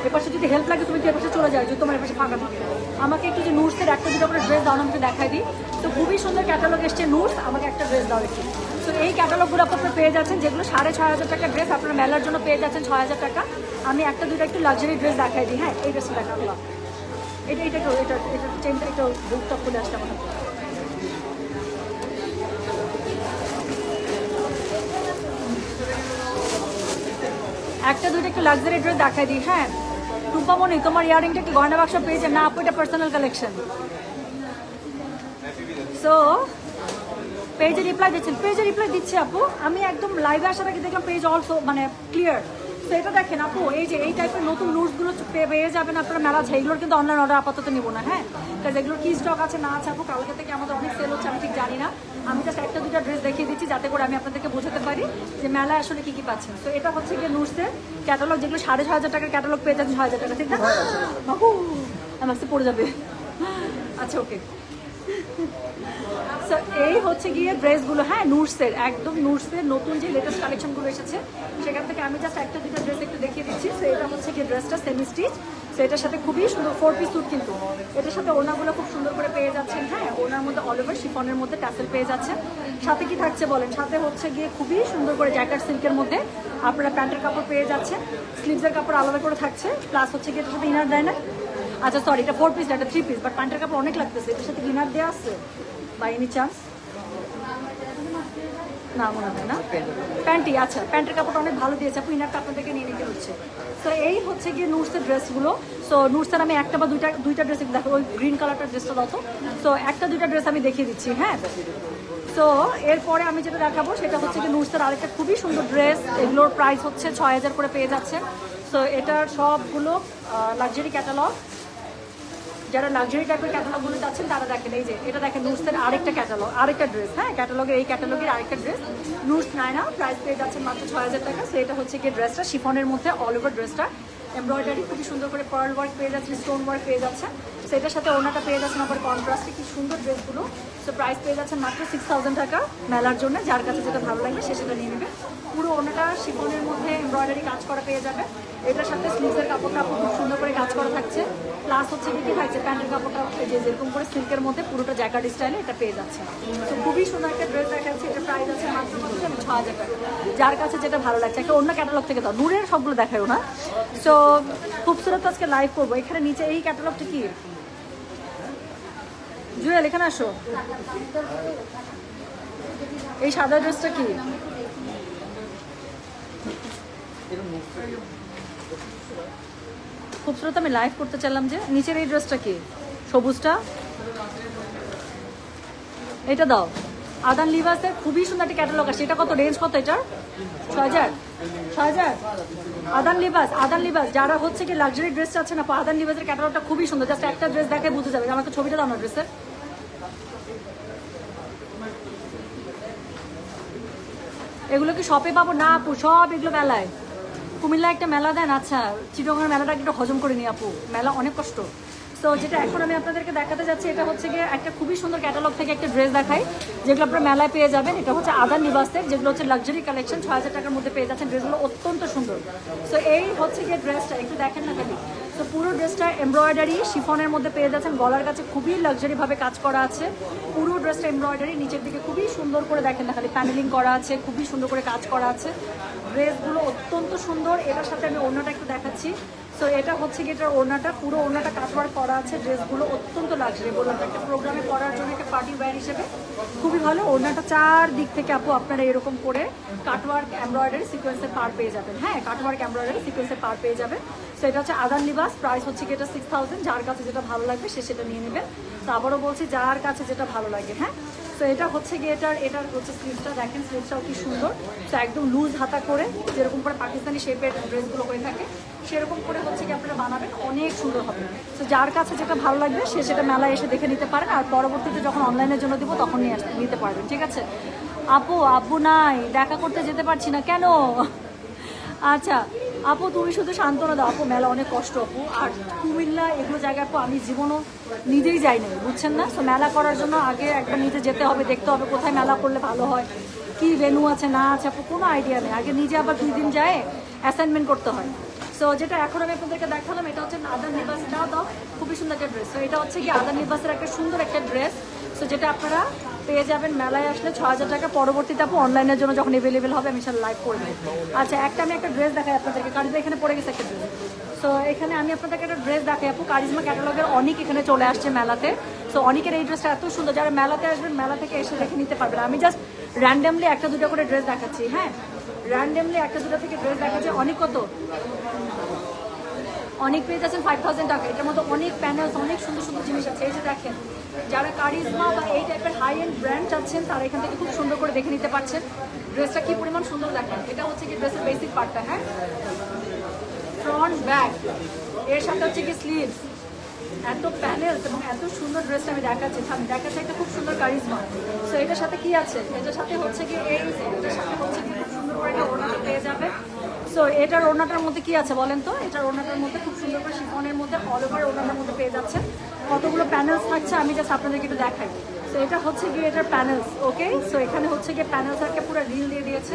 এপাশে যদি হেল্প লাগে তুমি এপাশে চলে যাও, যদি তোমার এপাশে ফাঁকা থাকে। আমাকে একটু যে নুটসের একটা দুটো করে ড্রেস দাও, আমাকে দেখাই দিই। তো খুবই সুন্দর ক্যাটালগ এসছে নুটস, আমাকে একটা ড্রেস দাও একটু। তো এই ক্যাটালগুলো আপনারা পেয়ে যাচ্ছেন, যেগুলো 6500 টাকা ড্রেস আপনারা মেলার জন্য পেয়ে যাচ্ছেন 6000 টাকা। আমি একটা দুটো একটু লাক্সারি ড্রেস দেখাই দিই। হ্যাঁ, এই ড্রেসটা দেখাবো, এটা চেনটা একটু বুকটা খুলে আসতে আমার একটা দুটো একটু লাক্সারি ড্রেস দেখাই দিই। হ্যাঁ রূপামণি, তোমার ইয়ারিংটা কি গয়না বাক্স পেয়েছে না আপু? এটা পার্সোনাল কালেকশন। সো পেজে রিপ্লাই দিচ্ছেন, পেজে রিপ্লাই দিচ্ছে আপু। আমি একদম লাইভে আসার আগে দেখলাম পেজ অলসো মানে ক্লিয়ার। তো এটা দেখেন আপু, এই যে এই টাইপের নতুন নোটসগুলো পেয়ে যাবেন আপনারা মেলা আছে। এগুলোর কিন্তু অনলাইন অর্ডার আপাতত নিব না, হ্যাঁ, কারণ এগুলোর কি স্টক আছে না আছে আপু কালকে থেকে আমাদের অনেক সেল হচ্ছে, আমি ঠিক জানি না। আমি জাস্ট একটা দুটো ড্রেস দেখিয়ে দিচ্ছি যাতে করে আমি আপনাদেরকে বোঝাতে পারি যে মেলায় আসলে কী কী পাচ্ছেন। তো এটা হচ্ছে গিয়ে নুটসের ক্যাটালগ, যেগুলো 6500 টাকার ক্যাটালগ পেয়ে যাচ্ছেন 6000 টাকা, ঠিক না বাবু? আমার কাছে পড়ে যাবে। আচ্ছা ওকে। সো এই হচ্ছে গিয়ে ড্রেসগুলো, হ্যাঁ নুটসের, একদম নুটসের নতুন যে লেটেস্ট কালেকশনগুলো এসেছে সেখান থেকে আমি জাস্ট একটা দুটো ড্রেস একটু দেখিয়ে দিচ্ছি। সো এটা হচ্ছে গিয়ে ড্রেসটা সেমি স্টিচ, সো এটার সাথে খুবই সুন্দর 4 পিস স্যুট, কিন্তু এটার সাথে ওড়নাগুলো খুব সুন্দর করে পেয়ে যাচ্ছেন। হ্যাঁ, ওড়নার মধ্যে অল ওভার শিফনের মধ্যে ট্যাসেল পেয়ে যাচ্ছেন। সাথে কি থাকছে বলেন, সাথে হচ্ছে গিয়ে খুবই সুন্দর করে জ্যাকেট সিল্কের মধ্যে আপনারা প্যান্টের কাপড় পেয়ে যাচ্ছেন, স্লিভসের কাপড় আলাদা করে থাকছে, প্লাস হচ্ছে গিয়ে এটার সাথে ইনার দেয় না। আচ্ছা সরি, এটা 4 পিস, এটা 3 পিস, বাট প্যান্টের কাপড় অনেক লাগতেছে। এটার সাথে ইনার দেওয়া আছে বাই এনি চান্স? না মনে হয় না, প্যান্টি। আচ্ছা, প্যান্টের কাপড়টা অনেক ভালো দিয়েছে আপু, ইনারটা আপনাদেরকে নিয়ে নিতে হচ্ছে। তো এই হচ্ছে গিয়ে নুটসের ড্রেসগুলো। সো নুটসের আমি একটা বা দুইটা ড্রেস দেখো, ওই গ্রিন কালারটার ড্রেসটা দাও তো। সো একটা দুইটা ড্রেস আমি দেখিয়ে দিচ্ছি, হ্যাঁ। সো এরপরে আমি যেটা দেখাবো সেটা হচ্ছে কি নুটসের আরেকটা খুবই সুন্দর ড্রেস। এগুলোর প্রাইস হচ্ছে 6000 করে পেয়ে যাচ্ছে। সো এটার সবগুলো লাক্সারি ক্যাটালগ। যারা লাক্সারি টাইপের ক্যাটালগুলো চাচ্ছেন তারা দেখেন, এই যে এটা দেখেন নুটসের আরেকটা ক্যাটালগ, আরেকটা ড্রেস, হ্যাঁ। ক্যাটালগের এই ক্যাটালগের আরেকটা ড্রেস নুটস নায়না, প্রাইস পেয়ে যাচ্ছেন মাত্র 6000 টাকা। সো এটা হচ্ছে কি ড্রেসটা শিফনের মধ্যে, অল ওভার ড্রেসটা এমব্রয়ডারি খুবই সুন্দর করে পার্ল ওয়ার্ক পেয়ে যাচ্ছে, স্টোন ওয়ার্ক পেয়ে যাচ্ছে। সো এটার সাথে ওনাটা পেয়ে যাচ্ছেন আবার কন্ট্রাস্টে, কি সুন্দর ড্রেসগুলো। সো প্রাইস পেয়ে যাচ্ছেন মাত্র 6000 টাকা মেলার জন্য। যার কাছে যেটা ভালো লাগবে সে সেটা নিয়ে নেবে। পুরো ওনাটা শিফনের মধ্যে এমব্রয়ডারি কাজ করা পেয়ে যাবে। এটার সাথে স্লিভসের কাপড়টা খুব সুন্দর করে কাজ করা থাকছে। প্লাস হচ্ছে কি থাকছে প্যান্টের কাপড়টা যেরকম করে সিল্কের মধ্যে পুরোটা জ্যাকার্ড স্টাইলে এটা পেয়ে যাচ্ছে। তো খুবই সুন্দর একটা ড্রেস দেখাচ্ছে। এটা প্রাইস আছে মাত্র 6000 টাকা। যার কাছে যেটা ভালো লাগছে একটা অন্য ক্যাটালগ থেকে দাও, নূরের সবগুলো দেখাও না। সো খুবসুরত আজকে লাইভ করবো। এখানে নিচে এই ক্যাটালগটা কি, জুয়েল এখানে আসো। এই সাদা ড্রেসটা কি, খুবসুরত আমি লাইভ করতে চাইলাম যে নিচের এই ড্রেসটা কি, সবুজটা, এটা দাও। আদান লিবাসের খুবই সুন্দর একটা ক্যাটালগ আছে। এটা কত রেঞ্জ, কত এটার? 6000। আদান লিবাস যারা হচ্ছে কি লাক্সারি ড্রেস চাচ্ছে না, আদান লিবাসের ক্যাটালগটা খুবই সুন্দর। জাস্ট একটা ড্রেস দেখে বুঝে যাবে। আমাকে ছবিটা দাও না ড্রেসের। এগুলো কি শপে পাবো? না আপু, সব এগুলো মেলায়। কুমিল্লা একটা মেলা দেন। আচ্ছা, চিটগাঁওয়ের মেলাটা একটু হজম করে নি আপু, মেলা অনেক কষ্ট। তো যেটা এখন আমি আপনাদেরকে দেখাতে যাচ্ছি এটা হচ্ছে গিয়ে একটা খুবই সুন্দর ক্যাটালগ থেকে একটা ড্রেস দেখাই, যেগুলো আপনারা মেলায় পেয়ে যাবেন। এটা হচ্ছে আদান লিবাসের, যেগুলো হচ্ছে লাক্সারি কালেকশন, 6000 টাকার মধ্যে পেয়ে যাচ্ছেন। ড্রেসগুলো অত্যন্ত সুন্দর। সো এই হচ্ছে গিয়ে ড্রেসটা, একটু দেখেন না খালি। তো পুরো ড্রেসটা এমব্রয়ডারি শিফনের মধ্যে পেয়ে যাচ্ছেন। গলার কাছে খুবই লাক্সারিভাবে কাজ করা আছে। পুরো ড্রেসটা এমব্রয়ডারি, নিচের দিকে খুবই সুন্দর করে দেখেন না খালি প্যানেলিং করা আছে, খুবই সুন্দর করে কাজ করা আছে। ড্রেসগুলো অত্যন্ত সুন্দর। এটার সাথে আমি ওড়নাটা একটু দেখাচ্ছি। সো এটা হচ্ছে কি এটার ওড়নাটা, পুরো ওড়নাটা কাটওয়ার্ক করা আছে। ড্রেসগুলো অত্যন্ত লাক্সারি, বললাম একটা প্রোগ্রামে পরার জন্য, একটা পার্টি ওয়্যার হিসেবে খুবই ভালো। ওড়নাটা চার দিক থেকে আপু আপনারা এরকম করে কাটওয়ার্ক এমব্রয়ডারি সিকোয়েন্সের পার পেয়ে যাবেন, হ্যাঁ। কাটওয়ার্ক এমব্রয়ডারি সিকোয়েন্সের পার পেয়ে যাবেন। সো এটা হচ্ছে আদান লিবাস, প্রাইস হচ্ছে কি এটা 6000। যার কাছে যেটা ভালো লাগবে সে সেটা নিয়ে নেবেন। তো আবারও বলছি, যার কাছে যেটা ভালো লাগে, হ্যাঁ। তো এটা হচ্ছে গিয়ে এটার হচ্ছে স্লিভসটা দেখেন, স্লিভসটাও কি সুন্দর। তো একদম লুজ হাতা করে, যেরকম করে পাকিস্তানি শেপের ড্রেসগুলো হয়ে থাকে সেরকম করে হচ্ছে কি আপনারা বানাবেন, অনেক সুন্দর হবে। তো যার কাছে যেটা ভালো লাগবে সে সেটা মেলায় এসে দেখে নিতে পারেন। আর পরবর্তীতে যখন অনলাইনের জন্য দিব তখন নিতে পারবেন, ঠিক আছে। আপু নাই, দেখা করতে যেতে পারছি না কেন? আচ্ছা আপু, তুমি শুধু সান্ত্বনা দাও। আপু মেলা অনেক কষ্ট আপু, আর কুমিল্লা এগুলো জায়গায় আপু আমি জীবনও নিজেই যাইনি, বুঝছেন না। তো মেলা করার জন্য আগে একবার নিজে যেতে হবে, দেখতে হবে কোথায় মেলা করলে ভালো হয়, কি ভেন্যু আছে না আছে আপু কোনো আইডিয়া নেই। আগে নিজে আবার 2 দিন যায় অ্যাসাইনমেন্ট করতে হয়। সো যেটা এখন আমি আপনাদেরকে দেখালাম এটা হচ্ছে আদান লিবাসটাও দাও, খুবই সুন্দর একটা ড্রেস। তো এটা হচ্ছে কি আদান লিবাসের একটা সুন্দর একটা ড্রেস। সো যেটা আপনারা পেয়ে যাবেন মেলায় আসলে 6000 টাকা। পরবর্তীতে আপু অনলাইনের জন্য যখন অ্যাভেলেবেল হবে আমি সেটা লাইভ করে দেবো। আচ্ছা, আমি একটা ড্রেস দেখাই আপনাদেরকে, কারিজমা এখানে পড়ে গেছে একটা ড্রেস। সো এখানে আমি আপনাদেরকে একটা ড্রেস দেখাই আপু, কারিজমা ক্যাটালগের অনেক এখানে চলে আসছে মেলাতে। সো অনেকের এই ড্রেসটা এত সুন্দর, যারা মেলাতে আসবেন মেলা থেকে এসে দেখে নিতে পারবেন। আমি জাস্ট র্যান্ডামলি একটা দুটো করে ড্রেস দেখাচ্ছি, হ্যাঁ। র্যান্ডামলি একটা দুটো থেকে ড্রেস দেখাচ্ছি। অনেক কত অনেক পেয়ে যাচ্ছেন 5000 টাকা। এটার মধ্যে অনেক প্যানেলস, অনেক সুন্দর সুন্দর জিনিস আছে। এই যে দেখেন, যারা কারিজমা বা এই টাইপের হাই এন্ড ব্র্যান্ড চাচ্ছেন তারা এখান থেকে খুব সুন্দর করে দেখে নিতে পারছেন। ড্রেসটা কি পরিমাণ সুন্দর দেখেন। এটা হচ্ছে কি ড্রেসের বেসিক পার্টটা, হ্যাঁ। ফ্রন্ট ব্যাক, এর সাথে হচ্ছে কি স্লিভস, এত প্যানেলস এবং এত সুন্দর ড্রেসটা আমি দেখাচ্ছি। দেখাচ্ছি একটা খুব সুন্দর কারিজমা। সো এটার সাথে কি আছে, এটার সাথে হচ্ছে কি এটার সাথে হচ্ছে কি খুব সুন্দর করে একটা ওড়নাটা পেয়ে যাবে। সো এটার ওড়নাটার মধ্যে কি আছে বলেন তো? এটার ওড়নাটার মধ্যে খুব সুন্দর করে শিফনের মধ্যে অল ওভার ওড়নাটার মধ্যে পেয়ে যাচ্ছে। কতগুলো প্যানেলস থাকছে আমি জাস্ট আপনাদেরকে একটু দেখাই। সো এটা হচ্ছে গিয়ে এটার প্যানেলস, ওকে। সো এখানে হচ্ছে গিয়ে প্যানেলস একটা পুরো রিল দিয়ে দিয়েছে,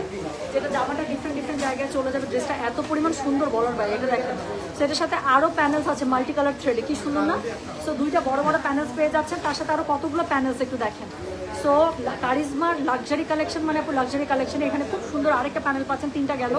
যেটা জামাটা ডিফারেন্ট জায়গায় চলে যাবে। ড্রেসটা এত পরিমাণ সুন্দর বলার বাইরে, এটা দেখেন। সো এটার সাথে আরও প্যানেলস আছে মাল্টি কালার থ্রেডে, কি সুন্দর না? সো দুইটা বড় বড় প্যানেলস পেয়ে যাচ্ছেন, তার সাথে আরও কতগুলো প্যানেলস একটু দেখেন। সো কারিজমার লাক্সারি কালেকশন মানে আপু লাক্সারি কালেকশনে এখানে খুব সুন্দর আরেকটা প্যানেল পাচ্ছেন, 3টা গেল।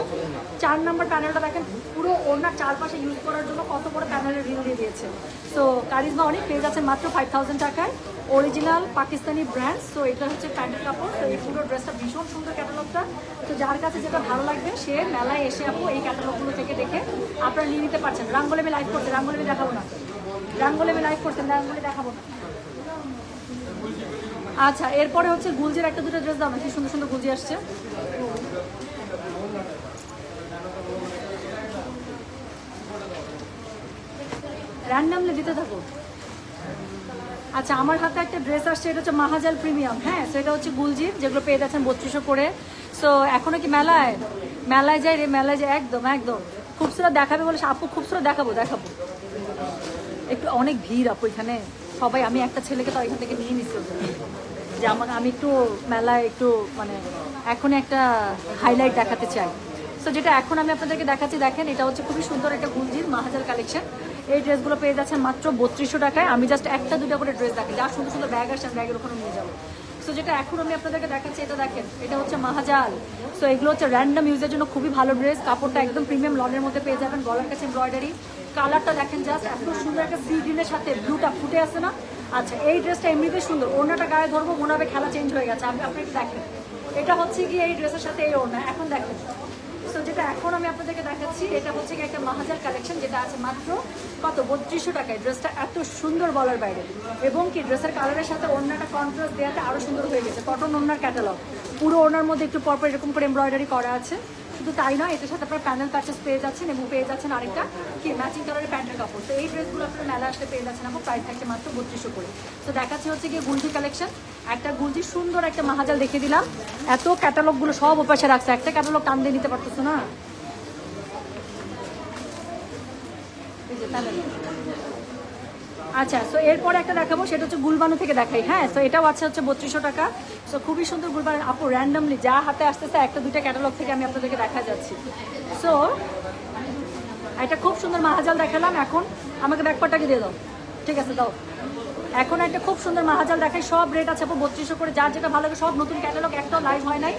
4 নম্বর প্যানেলটা দেখেন, পুরো ওনার চারপাশে ইউজ করার জন্য কত বড় প্যানেলের রিল দিয়ে দিয়েছে। সো কারিজমা অনেক পেয়ে যাচ্ছেন মাত্র 5000 টাকায়, অরিজিনাল পাকিস্তানি ব্র্যান্ড। সো এটা হচ্ছে প্যান্টের কাপড়। তো এই পুরো ড্রেসটা ভীষণ সুন্দর ক্যাটালগটা। তো যার কাছে যেটা ভালো লাগবে সে মেলায় এসে আপু এই ক্যাটালগুলো থেকে দেখে আপনারা নিয়ে নিতে পারছেন। রাঙ্গোলি আমি লাইভ করতে, রাঙ্গোলি আমি দেখাবো না, রাঙ্গোলি আমি লাইভ করতেন, রাঙ্গোলি দেখাবো না। আচ্ছা, এরপরে হচ্ছে গুলজির একটা দুটো ড্রেস দাও না, কি সুন্দর সুন্দর গুলজি আসছে। র্যান্ডামলি দিতে থাকো। আচ্ছা, আমার হাতে একটা ড্রেস আসছে, এটা হচ্ছে মাহাজাল প্রিমিয়াম। হ্যাঁ, সেটা হচ্ছে গুলজির, যেগুলো পেয়ে যাচ্ছেন 3200 করে। সো এখনো কি মেলায় মেলায় যাই রে, মেলায় যাই, একদম একদম খুবসুরত দেখাবে বলে আপু, খুবসুরত দেখাবো দেখাবো। একটু অনেক ভিড় আপু এখানে, সবাই, আমি একটা ছেলেকে তো এখান থেকে নিয়ে নিচ্ছি যে আমি একটু মেলায় একটু মানে এখন একটা হাইলাইট দেখাতে চাই। সো যেটা এখন আমি আপনাদেরকে দেখাচ্ছি, দেখেন এটা হচ্ছে খুবই সুন্দর একটা গুলজির মাহাজাল কালেকশন। এই ড্রেসগুলো পেয়ে যাচ্ছেন মাত্র 3200 টাকায়। আমি জাস্ট একটা দুটো করে ড্রেস দেখি, যা সুন্দর সুন্দর ব্যাগ আসছে ব্যাগের ওখানে নিয়ে যাবো। সো যেটা এখন আমি আপনাদেরকে দেখাচ্ছি, এটা দেখেন, এটা হচ্ছে মাহাজাল। সো এগুলো হচ্ছে র্যান্ডম ইউজের জন্য খুবই ভালো ড্রেস। কাপড়টা একদম প্রিমিয়াম লনের মধ্যে পেয়ে যাবেন, গলার কাছে এমব্রয়ডারি। কালারটা দেখেন জাস্ট এত সুন্দর, একটা সি গ্রিনের সাথে ব্লুটা ফুটে আছে না। আচ্ছা, এই ড্রেসটা এমনিতে সুন্দর, ওড়নাটা গায়ে ধরবো মনে হবে খেলা চেঞ্জ হয়ে গেছে। আপনি একটু দেখেন, এটা হচ্ছে কি এই ড্রেসের সাথে এই ওড়না। এখন দেখেন, সো যেটা এখন আমি আপনাদেরকে দেখাচ্ছি, এটা হচ্ছে কি একটা মাহাজাল কালেকশন, যেটা আছে মাত্র কত 3200 টাকায়। ড্রেসটা এত সুন্দর বলার বাইরে, এবং কি ড্রেসের কালারের সাথে ওড়নাটা কন্ট্রাস্ট দেওয়াতে আরো সুন্দর হয়ে গেছে। কটন ওড়নার ক্যাটালগ, পুরো ওড়নার মধ্যে একটু পরপর এরকম করে এমব্রয়ডারি করা আছে। শুধু তাই নয়, এটার সাথে আপনার প্যানেল প্যাচেস পেয়ে যাচ্ছেন, এবং পেয়ে যাচ্ছেন আরেকটা কি ম্যাচিং কালারের প্যান্টের কাপড়। তো এই ড্রেসগুলো আপনার মেলা আসলে পেয়ে যাচ্ছেন আমার প্রাইস থাকছে মাত্র 3200 করে। তো দেখাচ্ছি হচ্ছে গিয়ে গুলজি কালেকশন। একটা গুলজি সুন্দর একটা মাহাজাল দেখিয়ে দিলাম। এত ক্যাটালগুলো সব ওপাশে রাখছে, একটা ক্যাটালগ টান দিয়ে নিতে পারতেছো না। আচ্ছা, সো এরপরে একটা দেখাবো, সেটা হচ্ছে গুলবানু থেকে দেখাই। হ্যাঁ, সো এটাও আছে হচ্ছে 3200 টাকা। সো খুবই সুন্দর গুলবানু আপু, র্যান্ডামলি যা হাতে আসতেছে একটা দুইটা ক্যাটালগ থেকে আমি আপনাদেরকে দেখা যাচ্ছি। সো এটা খুব সুন্দর মাহাজাল দেখালাম, এখন আমাকে ব্যাকপারটাকে দিয়ে দাও। ঠিক আছে, দাও। এখন একটা খুব সুন্দর মাহাজাল দেখাই, সব রেট আছে আপু 3200 করে। যার যেটা ভালো লাগে, সব নতুন ক্যাটালগ, একটাও লাইভ হয় নাই।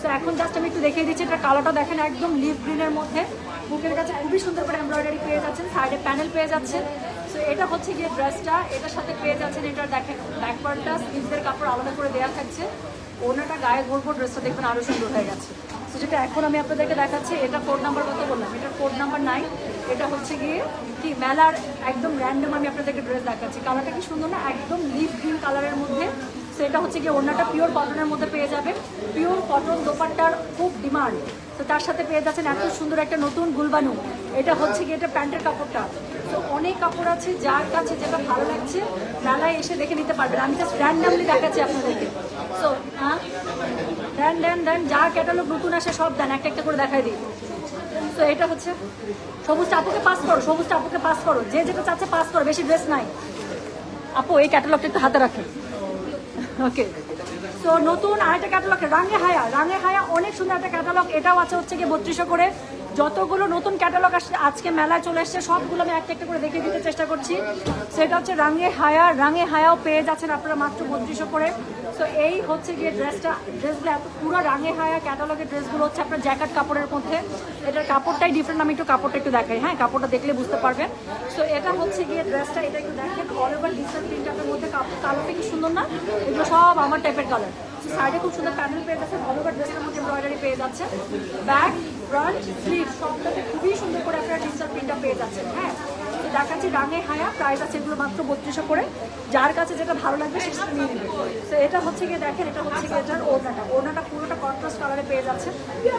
সো এখন জাস্ট আমি একটু দেখিয়ে দিচ্ছি, এটা কালারটা দেখেন একদম লিভ গ্রিনের মধ্যে, বুকের কাছে খুবই সুন্দর করে এমব্রয়ডারি পেয়ে যাচ্ছেন, সাইডে প্যানেল পেয়ে যাচ্ছেন। সো এটা হচ্ছে গিয়ে ড্রেসটা, এটার সাথে পেয়ে যাচ্ছেন, এটা দেখেন ব্যাকপার্টটা স্লিভসের কাপড় আলাদা করে দেওয়া থাকছে, ওনাটা গায়ে ধরবো, ড্রেসটা দেখবেন আরও সুন্দর হয়ে গেছে। তো যেটা এখন আমি আপনাদেরকে দেখাচ্ছি, এটা কোড নাম্বার কত বললাম, এটা কোড নাম্বার 9। এটা হচ্ছে গিয়ে কি মেলার একদম র্যান্ডম আমি আপনাদেরকে ড্রেস দেখাচ্ছি। কালারটা কি সুন্দর না, একদম লিভ গ্রিন কালারের মধ্যে। সেটা হচ্ছে গিয়ে ওড়নাটা পিওর কটনের মধ্যে পেয়ে যাবেন, পিওর কটন, দোপাট্টার খুব ডিমান্ড। তো তার সাথে পেয়ে যাচ্ছেন এত সুন্দর একটা নতুন গুলবানু। এটা হচ্ছে গিয়ে এটা প্যান্টের কাপড়টা। তো অনেক কাপড় আছে, যার কাছে যেটা ভালো লাগছে মেলায় এসে দেখে নিতে পারবেন। আমি জাস্ট র্যান্ডামলি দেখাচ্ছি আপনাদেরকে। সো হ্যাঁ, দেন যার ক্যাটালগ নতুন আসে সব দেন, একটা একটা করে দেখাই দিই। তো এটা হচ্ছে সবুজটা আপুকে পাস করো, সবুজটা আপুকে পাস করো, যে যেটা চাচ্ছে পাস করো, বেশি ড্রেস নাই আপু। এই ক্যাটালগটা একটু হাতে রাখেন, ওকে। তো নতুন আরেকটা ক্যাটালগ, রাঙে হায়া, রাঙে হায়া অনেক সুন্দর একটা ক্যাটালগ। এটাও আছে হচ্ছে গিয়ে 3200 করে। যতগুলো নতুন ক্যাটালগ আসছে আজকে মেলায় চলে এসছে, সবগুলো আমি একটা একটা করে দেখিয়ে দিতে চেষ্টা করছি। সেটা হচ্ছে রাঙে হায়া, রাঙে হায়াও পেয়ে যাচ্ছেন আপনারা মাত্র 3200 করে। সো এই হচ্ছে গিয়ে ড্রেসগুলো এত পুরো রাঙে হায়া ক্যাটালগের ড্রেসগুলো হচ্ছে আপনার জ্যাকেট কাপড়ের মধ্যে। এটার কাপড়টাই ডিফারেন্ট, আমি একটু কাপড়টা একটু দেখাই। হ্যাঁ, কাপড়টা দেখলে বুঝতে পারবেন। সো এটা হচ্ছে গিয়ে ড্রেসটা, এটা একটু দেখেন, অল ওভার ডিজিটাল প্রিন্টের মধ্যে কালারটা কি সুন্দর না, এগুলো সব আমার টাইপের কালার। সাইডে খুব সুন্দর প্যানেল পেয়ে যাচ্ছে, অল ওভার ড্রেসের মধ্যে এমব্রয়ডারি পেয়ে যাচ্ছে, ব্যাক ফ্রন্ট স্লিভ সবটাতে খুবই সুন্দর করে আপনারা ডিজিটাল প্রিন্টটা পেয়ে যাচ্ছেন। হ্যাঁ, তো দেখাচ্ছি রাঙে হায়া, প্রাইস আছে এগুলো মাত্র 3200 করে। যার কাছে যেটা ভালো লাগবে সেটা নিয়ে নেবে। তো এটা হচ্ছে গিয়ে দেখেন, এটা হচ্ছে গিয়ে এটার ওড়নাটা পুরোটা কন্ট্রাস্ট কালারে পেয়ে যাচ্ছে,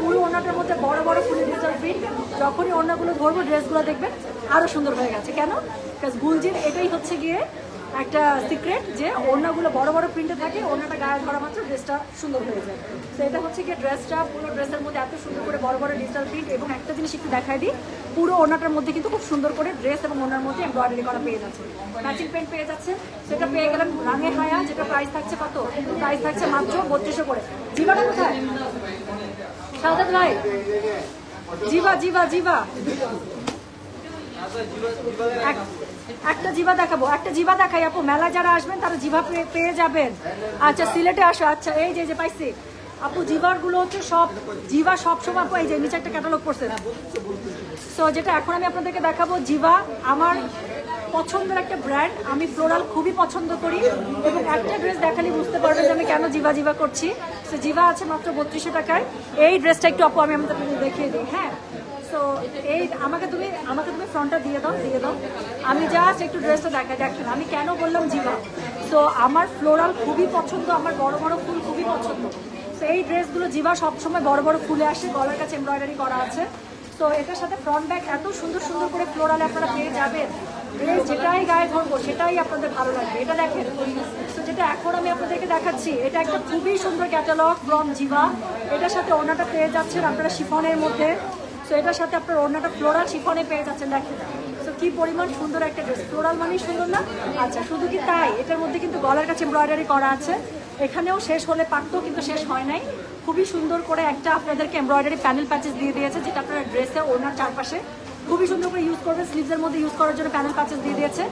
পুরো ওড়নাটার মধ্যে বড় বড় ফুল ডিজিটাল প্রিন্ট। যখনই ওড়নাগুলো ধরবো ড্রেসগুলো দেখবেন আরও সুন্দর হয়ে গেছে। কেন? বিকজ গুলজির এটাই হচ্ছে গিয়ে একটা সিক্রেট, যে ওড়নাগুলো বড় বড় প্রিন্টে থাকে, ওড়নাটা গায়ে ধরা মাত্র ড্রেসটা সুন্দর হয়ে যায়। তো এটা হচ্ছে গিয়ে ড্রেসটা, পুরো ড্রেসের মধ্যে এত সুন্দর করে বড় বড় ডিজিটাল প্রিন্ট। এবং একটা জিনিস একটু দেখাই দিই, পুরো ওড়নাটার মধ্যে কিন্তু খুব সুন্দর করে ড্রেস এবং ওড়নার মধ্যে এমব্রয়ডারি করা পেয়ে যাচ্ছে, ম্যাচিং পেন্ট পেয়ে যাচ্ছে। সেটা পেয়ে গেলেন রাঙে হায়া, যেটা প্রাইস থাকছে কত, প্রাইস থাকছে মাত্র 3200 করে। জিবাটা কোথায় সাউদাত ভাই? জিবা জিবা জিবা একটা জিবা দেখাবো, একটা জিবা দেখাই আপু। মেলা যারা আসবেন তারা জিবা পেয়ে যাবেন। আচ্ছা, সিলেটে আসো। আচ্ছা, এই যে পাইছি আপু, জিবার গুলো হচ্ছে সব জিবা সবসময় আপু, এই যে নিচে একটা ক্যাটালগ করছে। সো যেটা এখন আমি আপনাদেরকে দেখাবো জিবা, আমার পছন্দের একটা ব্র্যান্ড, আমি ফ্লোরাল খুবই পছন্দ করি এবং একটা ড্রেস দেখালে বুঝতে পারবেন যে আমি কেন জিভা জিভা করছি। সো জিভা আছে মাত্র 3200 টাকায়। এই ড্রেসটা একটু আপু আমি আমাদের দেখিয়ে দিই। হ্যাঁ, সো এই আমাকে তুমি ফ্রন্টটা দিয়ে দাও। আমি জাস্ট একটু ড্রেসটা দেখেন আমি কেন বললাম জিভা। তো আমার ফ্লোরাল খুবই পছন্দ, আমার বড় বড় ফুল খুবই পছন্দ। তো এই ড্রেসগুলো জিভা সবসময় বড় বড় ফুলে আসে, গলার কাছে এমব্রয়ডারি করা আছে। তো এটার সাথে ফ্রন্ট ব্যাক এত সুন্দর সুন্দর করে ফ্লোরাল আপনারা পেয়ে যাবেন, ড্রেস যেটাই গায়ে ধরবো সেটাই আপনাদের ভালো লাগবে। এটা দেখেন, তো যেটা এখন আমি আপনাদেরকে দেখাচ্ছি এটা একটা খুবই সুন্দর ক্যাটালগ ফ্রম জিভা। এটার সাথে ওড়নাটা পেয়ে যাচ্ছেন আপনারা শিফনের মধ্যে। সো এটার সাথে আপনার ওড়নাটা ফ্লোরাল শিফনে পেয়ে যাচ্ছেন। দেখেন তো কি পরিমাণ সুন্দর একটা ড্রেস, ফ্লোরাল মানেই সুন্দর না? আচ্ছা, শুধু কি তাই, এটার মধ্যে কিন্তু গলার কাছে এমব্রয়ডারি করা আছে। এখানেও শেষ হলে পারতো কিন্তু শেষ হয় নাই। খুবই সুন্দর করে একটা আপনাদেরকে এমব্রয়ডারি প্যানেল প্যাচেস দিয়ে দিয়েছে, যেটা আপনারা ড্রেসে ওড়নার চারপাশে খুবই সুন্দর করে ইউজ করবেন। স্লিভসের মধ্যে ইউজ করার জন্য প্যানেল প্যাচেস দিয়ে দিয়েছে।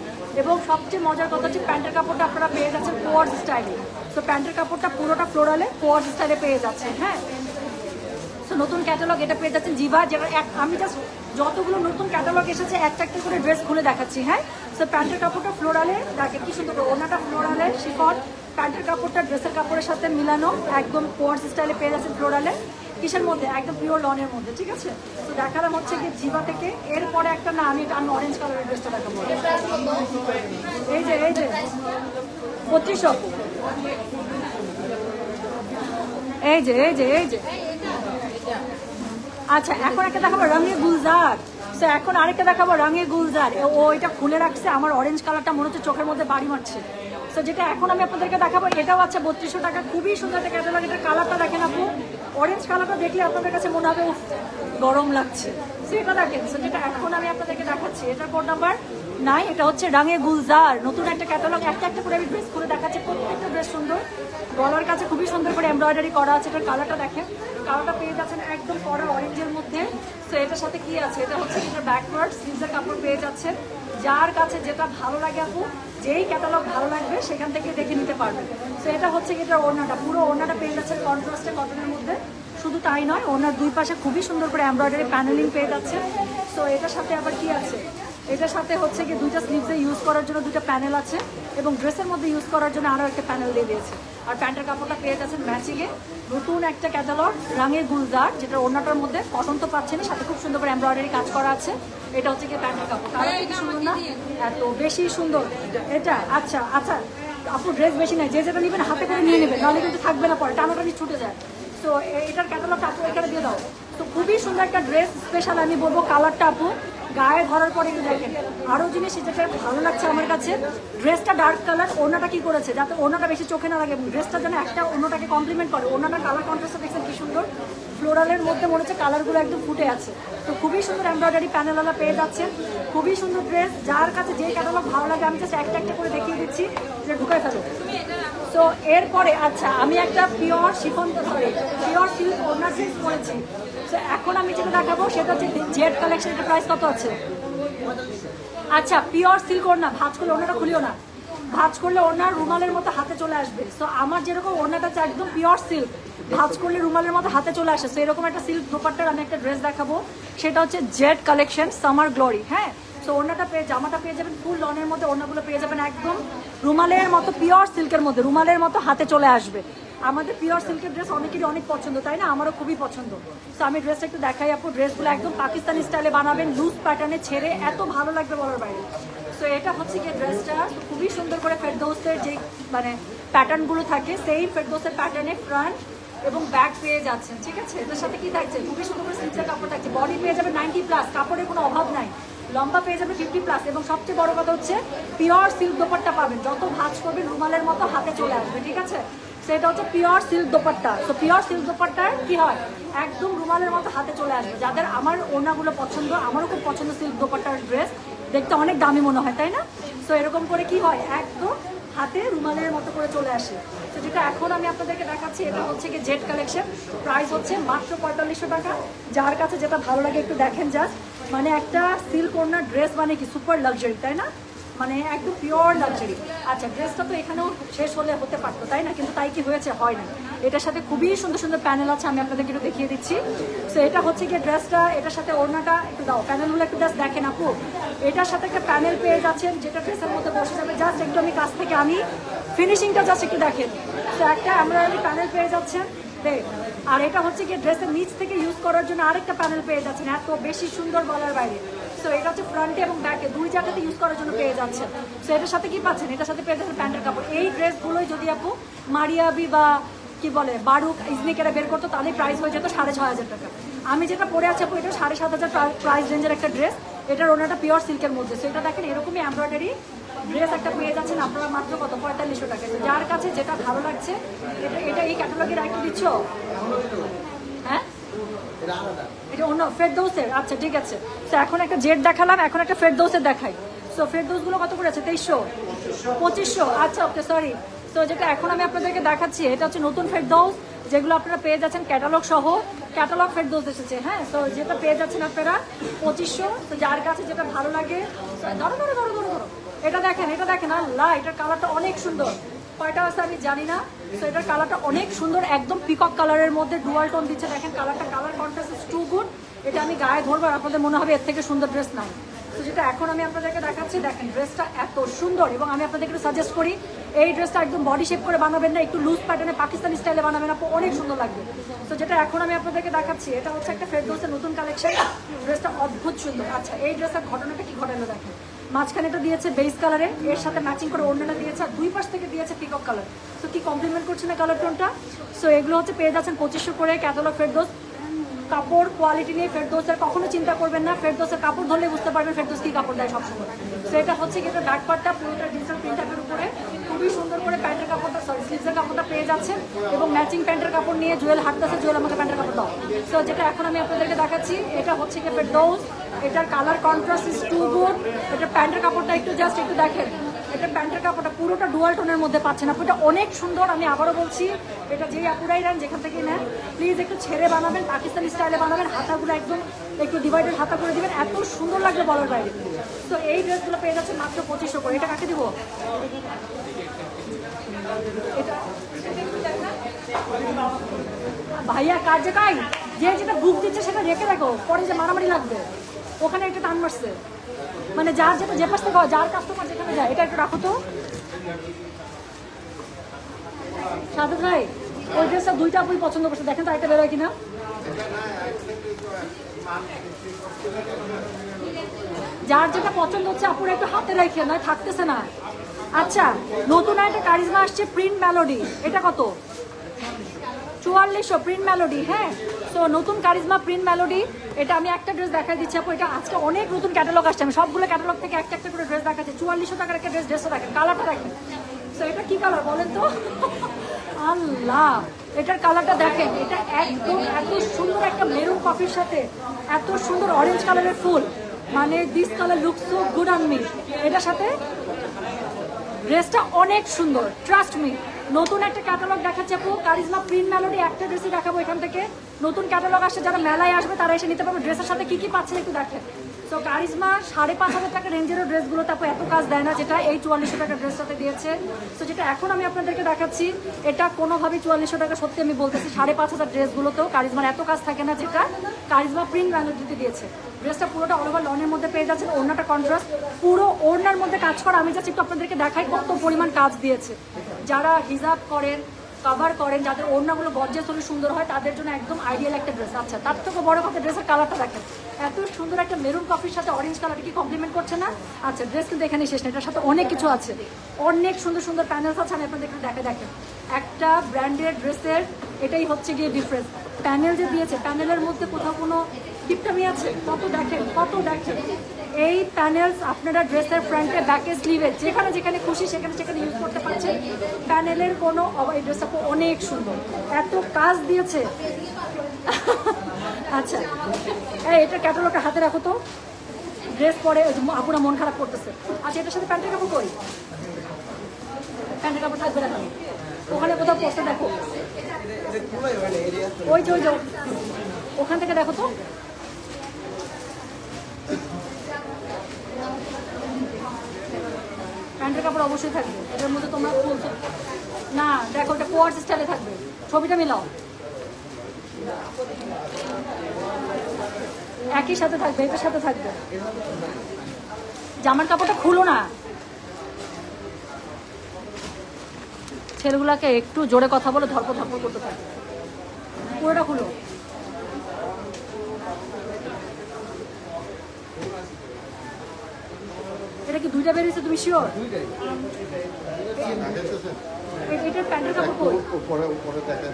এবং সবচেয়ে মজার কথা হচ্ছে প্যান্টের কাপড়টা আপনারা পেয়ে যাচ্ছেন কোয়ার্স স্টাইলে। তো প্যান্টের কাপড়টা পুরোটা ফ্লোরালে কোয়ার্স স্টাইলে পেয়ে যাচ্ছেন। হ্যাঁ, তো নতুন ক্যাটালগ এটা পেয়ে যাচ্ছেন জিভা, যেটা আমি জাস্ট যতগুলো নতুন ক্যাটালগ এসেছে একটা একটা করে ড্রেস খুলে দেখাচ্ছি। হ্যাঁ, তো প্যান্টের কাপড়টা ফ্লোরালে, দেখেন কি সুন্দর করে ওনাটা ফ্লোরালে শিফন, প্যান্টের কাপড়টা ড্রেসের কাপড়ের সাথে মিলানো, একদম কোয়ার্স স্টাইলে পেয়ে যাচ্ছেন ফ্লোরালে। কিসের মধ্যে? একদম পিওর লনের মধ্যে। ঠিক আছে, তো দেখালাম হচ্ছে কি জিভা থেকে। এরপরে একটা না আমি অরেঞ্জ কালারের ড্রেসটা দেখাবো। এই যে 3200, এই যে আচ্ছা, এখন একটা দেখাবো রঙে গুলজার। তো এখন আরেকটা দেখাবো রঙে গুলজার। ও এটা খুলে রাখছে, আমার অরেঞ্জ কালারটা মনে হচ্ছে চোখের মধ্যে বাড়ি মারছে। তো যেটা এখন আমি আপনাদেরকে দেখাবো এটাও আছে 3200 টাকা। খুবই সুন্দর একটা ক্যাটালগ। এটার কালারটা দেখেন আপু, অরেঞ্জ কালারটা দেখলে আপনাদের কাছে মনে হবে উফ গরম লাগছে। সেটা দেখেন। তো যেটা এখন আমি আপনাদেরকে দেখাচ্ছি এটার কোড নাম্বার 9। এটা হচ্ছে রঙে গুলজার, নতুন একটা ক্যাটালগ। একটা একটা করে আমি ড্রেস খুলে দেখাচ্ছি, প্রত্যেকটা ড্রেস সুন্দর। গলার কাছে খুবই সুন্দর করে এমব্রয়ডারি করা আছে। এটার কালারটা দেখেন, কালারটা পেয়ে যাচ্ছেন একদম কড়া অরেঞ্জের মধ্যে। তো এটার সাথে কি আছে, এটা হচ্ছে এটার ব্যাকওয়ার্ড স্লিভসের কাপড় পেয়ে যাচ্ছেন। যার কাছে যেটা ভালো লাগে আপু, যেই ক্যাটালগ ভালো লাগবে সেখান থেকে দেখে নিতে পারবেন। তো এটা হচ্ছে এটার ওড়নাটা, পুরো ওড়নাটা পেয়ে যাচ্ছেন কন্ট্রাস্টে কটনের মধ্যে। শুধু তাই নয়, ওড়নার দুই পাশে খুবই সুন্দর করে এমব্রয়ডারি প্যানেলিং পেয়ে যাচ্ছে। তো এটার সাথে আবার কি আছে, এটার সাথে হচ্ছে কি দুইটা স্লিভসে ইউজ করার জন্য দুটো প্যানেল আছে এবং ড্রেসের মধ্যে ইউজ করার জন্য আরও একটা প্যানেল দিয়ে দিয়েছে। আর প্যান্টের কাপড়টা পেয়ে যাচ্ছেন ম্যাচিংয়ে। নতুন একটা ক্যাটালগ রঙে গুলজার, যেটা ওড়নাটার মধ্যে কটন তো পাচ্ছেনই, সাথে খুব সুন্দর করে এমব্রয়ডারি কাজ করা আছে। এটা হচ্ছে কি প্যান্টের কাপড়, কালার কি সুন্দর না? এত বেশি সুন্দর এটা। আচ্ছা আপু ড্রেস বেশি নাই, যে যেটা নেবেন হাতে করে নিয়ে নেবেন, নাহলে কিন্তু থাকবে না, পরে টানাটানি ছুটে যায়। তো এটার ক্যাটালগটা আপু এখানে দিয়ে দাও। তো খুবই সুন্দর একটা ড্রেস, স্পেশাল আমি বলবো কালারটা আপু গায়ে ধরার পরে একটু দেখেন। আরও জিনিস যেটা ভালো লাগছে আমার কাছে, ড্রেসটা ডার্ক কালার, ওড়নাটা কি করেছে যাতে ওড়নাটা বেশি চোখে না লাগে, ড্রেসটা যেন একটা অন্যটাকে কমপ্লিমেন্ট করে। ওড়নাটার কালার কন্ট্রাস্টটা দেখছেন কি সুন্দর, ফ্লোরালের মধ্যে মনে হচ্ছে কালারগুলো একদম ফুটে আছে। তো খুবই সুন্দর এমব্রয়ডারি প্যানেলওয়ালা পেয়ে যাচ্ছে, খুবই সুন্দর ড্রেস। যার কাছে যে ক্যাটালগ ভালো লাগে আমি জাস্ট একটা একটা করে দেখিয়ে দিচ্ছি, যে ঢুকায় ফেলো। তো এরপরে আচ্ছা আমি একটা পিওর শিফন, পিওর সিল্ক ওড়না ড্রেস পরেছি। তো এখন আমি যেটা দেখাবো সেটা হচ্ছে জেড কালেকশন। এটা প্রাইস কত আছে? আচ্ছা, পিওর সিল্ক ওড়না, ভাঁজ করলে ওড়নাটা খুলিও না, ভাঁজ করলে ওড়নার রুমালের মতো হাতে চলে আসবে। তো আমার যেরকম ওড়নাটা হচ্ছে একদম পিওর সিল্ক, ভাঁজ করলে রুমালের মতো হাতে চলে আসে। তো এরকম একটা সিল্ক দোপাট্টার আমি একটা ড্রেস দেখাবো, সেটা হচ্ছে জেড কালেকশন সামার গ্লোরি। হ্যাঁ, তো ওড়নাটা জামাটা পেয়ে যাবেন ফুল লনের মধ্যে, ওড়নাগুলো পেয়ে যাবেন একদম রুমালের মতো পিওর সিল্কের মধ্যে, রুমালের মতো হাতে চলে আসবে। আমাদের পিওর সিল্কের ড্রেস অনেকেরই অনেক পছন্দ, তাই না? আমারও খুবই পছন্দ। তো আমি ড্রেসটা একটু দেখাই আপু। ড্রেসগুলো একদম পাকিস্তানি স্টাইলে বানাবেন, লুজ প্যাটার্নে ছেড়ে, এত ভালো লাগবে বলার বাইরে। তো এটা হচ্ছে কি ড্রেসটা খুবই সুন্দর করে ফেরদৌসের যে মানে প্যাটার্নগুলো থাকে সেই ফেরদৌসের প্যাটার্নে ফ্রন্ট এবং ব্যাক পেয়ে যাচ্ছেন। ঠিক আছে, এটার সাথে কি থাকছে, খুবই সুন্দর করে স্লিভসের কাপড় থাকছে। বডি পেয়ে যাবে 90+, কাপড়ের কোনো অভাব নাই। লম্বা পেয়ে যাবে 50+, এবং সবচেয়ে বড় কথা হচ্ছে পিওর সিল্ক দোপাট্টা পাবেন, যত ভাঁজ করবেন রুমালের মতো হাতে চলে আসবে। ঠিক আছে, সেটা হচ্ছে পিওর সিল্ক দোপাট্টা। তো পিওর সিল্ক দোপাট্টার কি হয়, একদম রুমালের মতো হাতে চলে আসবে। যাদের আমার ওড়নাগুলো পছন্দ, আমারও খুব পছন্দ সিল্ক দোপাট্টার ড্রেস, দেখতে অনেক দামি মনে হয়, তাই না? তো এরকম করে কি হয়, একদম হাতে রুমালের মতো করে চলে আসে। তো যেটা এখন আমি আপনাদেরকে দেখাচ্ছি এটা হচ্ছে কি জেড কালেকশন। প্রাইস হচ্ছে মাত্র 4500 টাকা। যার কাছে যেটা ভালো লাগে একটু দেখেন জাস্ট, মানে একটা সিল্ক ওড়নার ড্রেস মানে কি সুপার লাক্সারি, তাই না? মানে একদম পিওর লাক্সারি। আচ্ছা ড্রেসটা তো এখানেও শেষ হলে হতে পারতো তাই না, কিন্তু তাই কি হয়েছে, হয় না। এটার সাথে খুবই সুন্দর সুন্দর প্যানেল আছে, আমি আপনাদেরকে একটু দেখিয়ে দিচ্ছি। সো এটা হচ্ছে গিয়ে ড্রেসটা, এটার সাথে ওড়নাটা একটু দাও, প্যানেলগুলো একটু জাস্ট দেখেন আপু। এটার সাথে একটা প্যানেল পেয়ে যাচ্ছেন যেটা ড্রেসের মধ্যে বসে যাবে, জাস্ট একটু আমি কাছ থেকে আনি, ফিনিশিংটা জাস্ট একটু দেখেন। তো একটা এমব্রয়ডারি প্যানেল পেয়ে যাচ্ছেন, আর এটা হচ্ছে গিয়ে ড্রেসের নিচ থেকে ইউজ করার জন্য আরেকটা প্যানেল পেয়ে যাচ্ছেন, এত বেশি সুন্দর বলার বাইরে। সো এটা হচ্ছে ফ্রন্টে এবং ব্যাকে দুই জায়গাতে ইউজ করার জন্য পেয়ে যাচ্ছেন। সো এটার সাথে কি পাচ্ছেন, এটার সাথে পেয়ে যাচ্ছেন প্যান্টের কাপড়। এই ড্রেসগুলোই যদি আপু মারিয়াবি বা কি বলে বারুক ইজনিকেরা বের করতো তাহলে প্রাইস হয়ে যেত 6500 টাকা। আমি যেটা পরে আছি আপু এটা 7500 প্রাইস রেঞ্জের একটা ড্রেস। এটার ওনাটা পিওর সিল্কের মধ্যে। সো এটা দেখেন এরকমই এমব্রয়ডারি ড্রেস একটা পেয়ে যাচ্ছেন আপনারা মাত্র কত, 4500 টাকা। যার কাছে যেটা ভালো লাগছে এটা এই ক্যাটালগের একটু দিচ্ছ, হ্যাঁ এটা অন্য ফেরদৌসের। আচ্ছা ঠিক আছে। তো এখন একটা জেড দেখালাম, এখন একটা ফেরদৌসের দেখাই। সো ফেরদৌসগুলো কত করে আছে, 2300, 2500। আচ্ছা ওকে সরি। তো যেটা এখন আমি আপনাদেরকে দেখাচ্ছি এটা হচ্ছে নতুন ফেরদৌস, যেগুলো আপনারা পেয়ে যাচ্ছেন ক্যাটালগ সহ। ক্যাটালগ ফেরদৌস এসেছে, হ্যাঁ। তো যেটা পেয়ে যাচ্ছেন আপনারা 2500। তো যার কাছে যেটা ভালো লাগে, ধরো ধরো ধরো ধরো ধরো, এটা দেখেন, এটা দেখেন, আল্লাহ এটার কালারটা অনেক সুন্দর। কয়টা আছে আমি জানি না। তো এটার কালারটা অনেক সুন্দর, একদম পিকক কালারের মধ্যে ডুয়াল টোন দিচ্ছে। দেখেন কালারটা, colour contrast is too good. এটা আমি গায়ে ধরবো আর আপনাদের মনে হবে এর থেকে সুন্দর ড্রেস নাই। তো যেটা এখন আমি আপনাদেরকে দেখাচ্ছি, দেখেন ড্রেসটা এত সুন্দর। এবং আমি আপনাদেরকে সাজেস্ট করি এই ড্রেসটা একদম বডি শেপ করে বানাবেন না, একটু লুজ প্যাটার্নে পাকিস্তানি স্টাইলে বানাবেন, আপু অনেক সুন্দর লাগবে। তো যেটা এখন আমি আপনাদেরকে দেখাচ্ছি এটা হচ্ছে একটা ফেরদৌসের নতুন কালেকশন। ড্রেসটা অদ্ভুত সুন্দর। আচ্ছা এই ড্রেসের ঘটনাটা কি ঘটালো দেখেন। মাঝখানে এটা দিয়েছে বেস কালারে, এর সাথে ম্যাচিং করে ওড়নাটা দিয়েছে, আর দুই পাশ থেকে দিয়েছে পিকক কালার। তো কি কমপ্লিমেন্ট করছে না কালার টোনটা। সো এগুলো হচ্ছে পেয়ে যাচ্ছেন 2500 করে ক্যাটালগ ফেরদৌস। কাপড় কোয়ালিটি নিয়ে ফেরদৌসের কখনো চিন্তা করবেন না, ফেরদৌসের কাপড় ধরলে বুঝতে পারবেন ফেরদৌস কি কাপড় দেয় সবসময়। তো এটা হচ্ছে কি, এটা ব্যাক পার্টটা পুরোটা ডিজিটাল প্রিন্টারের উপরে খুবই সুন্দর করে প্যান্টের কাপড়টা, সরি স্লিভসের কাপড়টা পেয়ে যাচ্ছেন, এবং ম্যাচিং প্যান্টের কাপড় নিয়ে জুয়েল হাঁটতেছে, জুয়েল আমাকে প্যান্টের কাপড় দাও। তো যেটা এখন আমি আপনাদেরকে দেখাচ্ছি এটা হচ্ছে কি ফেরদৌস। এটার colour contrast is too good. এটা প্যান্টের কাপড়টা একটু জাস্ট একটু দেখেন, এটা প্যান্টের কাপড়টা পুরোটা ডুয়াল টোনের মধ্যে পাচ্ছেন আপু, এটা অনেক সুন্দর। আমি আবারও বলছি এটা যেই আপুরাই নেন যেখান থেকে নেন প্লিজ একটু ছেড়ে বানাবেন, পাকিস্তানি স্টাইলে বানাবেন, হাতাগুলো একদম একটু ডিভাইডেড হাতা করে দিবেন, এত সুন্দর লাগবে বলার বাইরে। তো এই ড্রেসগুলো পেয়ে যাচ্ছে মাত্র 2500 করে। এটা কাকে দিব, এটা ভাইয়া কার যে কাই যে যেটা বুক দিচ্ছে সেটা রেখে দেখো, পরে যে মারামারি লাগবে। ওখানে একটা টান মারছে, মানে যার যেটা যে পাশ থেকে যার কাস্টমার যেখানে যায়, এটা একটু রাখো তো সাথে ভাই। ওই ড্রেসটা দুইটা আপুই পছন্দ করছে, দেখেন তো একটা বেরোয় কিনা। যার যেটা পছন্দ হচ্ছে আপুরা একটু হাতে রেখে, নয় থাকতেছে না। আচ্ছা নতুন একটা কারিজমা আসছে প্রিন্ট মেলোডি, এটা কত, 4400 প্রিন্ট মেলোডি। হ্যাঁ তো নতুন কারিজমা প্রিন্ট মেলোডি, এটা আমি একটা ড্রেস দেখাই দিচ্ছি আপু। এটা আজকে অনেক নতুন ক্যাটালগ আসছে, আমি সবগুলো ক্যাটালগ থেকে একটা একটা করে ড্রেস দেখাচ্ছি। 4400 টাকার একটা ড্রেস, ড্রেসটা দেখেন, কালারটা দেখেন। তো এটা কি কালার বলেন তো, আল্লাহ এটার কালারটা দেখেন, এটা একদম এত সুন্দর একটা মেরুন কফির সাথে এত সুন্দর অরেঞ্জ কালারের ফুল, মানে this colour look so good on me. এটার সাথে ড্রেসটা অনেক সুন্দর, ট্রাস্ট মি। নতুন একটা ক্যাটালগ দেখাচ্ছে আপু, কারিজমা প্রিন্ট মেলোডি। একটা ড্রেসই দেখাবো এখান থেকে, নতুন ক্যাটালগ আসছে, যারা মেলায় আসবে তারা এসে নিতে পারবে। ড্রেসের সাথে কি কি পাচ্ছেন একটু দেখেন। তো কারিজমা 5500 টাকা রেঞ্জেরও ড্রেসগুলোতে আপু এত কাজ দেয় না, যেটা এই 4400 টাকার ড্রেসটাতে দিয়েছে। তো যেটা এখন আমি আপনাদেরকে দেখাচ্ছি এটা কোনোভাবেই 4400 টাকা, সত্যি আমি বলতেছি 5500 ড্রেসগুলোতেও কারিজমার এত কাজ থাকে না, যেটা কারিজমা প্রিন্ট মেলোডিতে দিয়েছে। ড্রেসটা পুরোটা অল ওভার লনের মধ্যে পেয়ে যাচ্ছেন, ওড়নাটা কন্ট্রাস্ট, পুরো ওড়নার মধ্যে কাজ করা। আমি জাস্ট একটু আপনাদেরকে দেখাই কত পরিমাণ কাজ দিয়েছে। যারা হিজাব করেন, কভার করেন, যাদের ওড়নাগুলো গর্জিয়াস হলে সুন্দর হয়, তাদের জন্য একদম আইডিয়াল একটা ড্রেস। আচ্ছা তার থেকে বড় কথা ড্রেসের কালারটা দেখেন, এত সুন্দর একটা মেরুন কফির সাথে অরেঞ্জ কালারটা কি কমপ্লিমেন্ট করছে না। আচ্ছা ড্রেস কিন্তু এখানে শেষ না, এটার সাথে অনেক কিছু আছে, অনেক সুন্দর সুন্দর প্যানেলস আছে। আমি আপনাদের দেখেন একটা ব্র্যান্ডেড ড্রেসের এটাই হচ্ছে গিয়ে ডিফারেন্স। প্যানেল যে দিয়েছে, প্যানেলের মধ্যে কোথাও কোনো কিপটামি আছে, কত দেখেন কত দেখেন। এই প্যানেলস আপনারা ড্রেসের ফ্রন্টে, ব্যাকে, স্লিভে যেখানে যেখানে খুশি সেখানে সেখানে ইউজ করতে পারছেন। প্যানেলের কোনো এই ড্রেসটা অনেক সুন্দর, এত কাজ দিয়েছে। আচ্ছা এটা ক্যাটালগটা হাতে রাখো তো, ড্রেস পরে আপুরা মন খারাপ করতেছে। আচ্ছা এটার সাথে প্যান্টের কাপড় কই, প্যান্টের কাপড় থাকবে না, ওখানে কোথাও পড়তে দেখো, ওই যে ওখান থেকে দেখো তো। প্যান্টের কাপড় অবশ্যই থাকবে এটার মধ্যে। তোমরা বলছো না, দেখো এটা কোয়ার্স স্টাইলে থাকবে, ছবিটা মিলাও, একই সাথে থাকবে, এটার সাথে থাকবে। জামার কাপড়টা খুলো না, ছেলেগুলাকে একটু জোরে কথা বলে ধরপড় ধরপড় করতে থাকে। পুরোটা খুলো। এটা কি দুইটা বেরিয়েছে তুমি শিওর? এটার প্যান্টের কাপড় কই?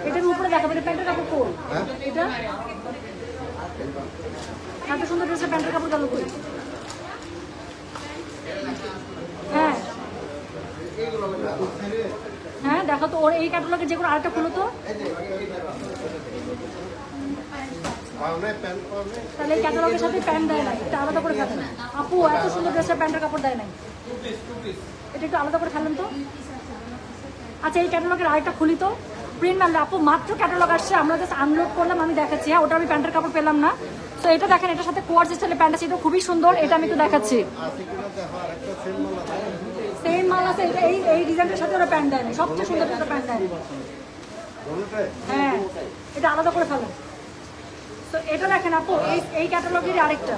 এটার উপরে দেখাবে, এটা প্যান্টের কাপড় কই? এটা এত সুন্দর ড্রেসের প্যান্টের কাপড় গেল কই? হ্যাঁ হ্যাঁ দেখো তো, ওর এই ক্যাটালগে যে কোনো আরেকটা খুলো তো। তাহলে এই ক্যাটালগের সাথে প্যান্ট দেয় নাই, এটা আলাদা করে ফেলেন আপু। এত সুন্দর ড্রেসের প্যান্টের কাপড় দেয় নাই, এটা একটু আলাদা করে ফেলেন তো। আচ্ছা এই ক্যাটালগের আরেকটা খুলি তো, প্রিন্ট মারলে আপু। মাত্র ক্যাটালগ আসছে, আমরা জাস্ট আনলোড করলাম, আমি দেখাচ্ছি। হ্যাঁ ওটা আমি প্যান্টের কাপড় পেলাম না। তো এটা দেখেন, এটার সাথে কোয়ার্স স্টাইলের প্যান্ট আছে, এটা খুবই সুন্দর, এটা আমি একটু দেখাচ্ছি। সেম মাল আছে, এই ডিজাইনটার সাথে ওরা প্যান্ট দেয় না, সবচেয়ে সুন্দর একটা প্যান্ট দেয়। হ্যাঁ এটা আলাদা করে ফেলেন। তো এটা দেখেন আপু, এই ক্যাটালগেরই আরেকটা।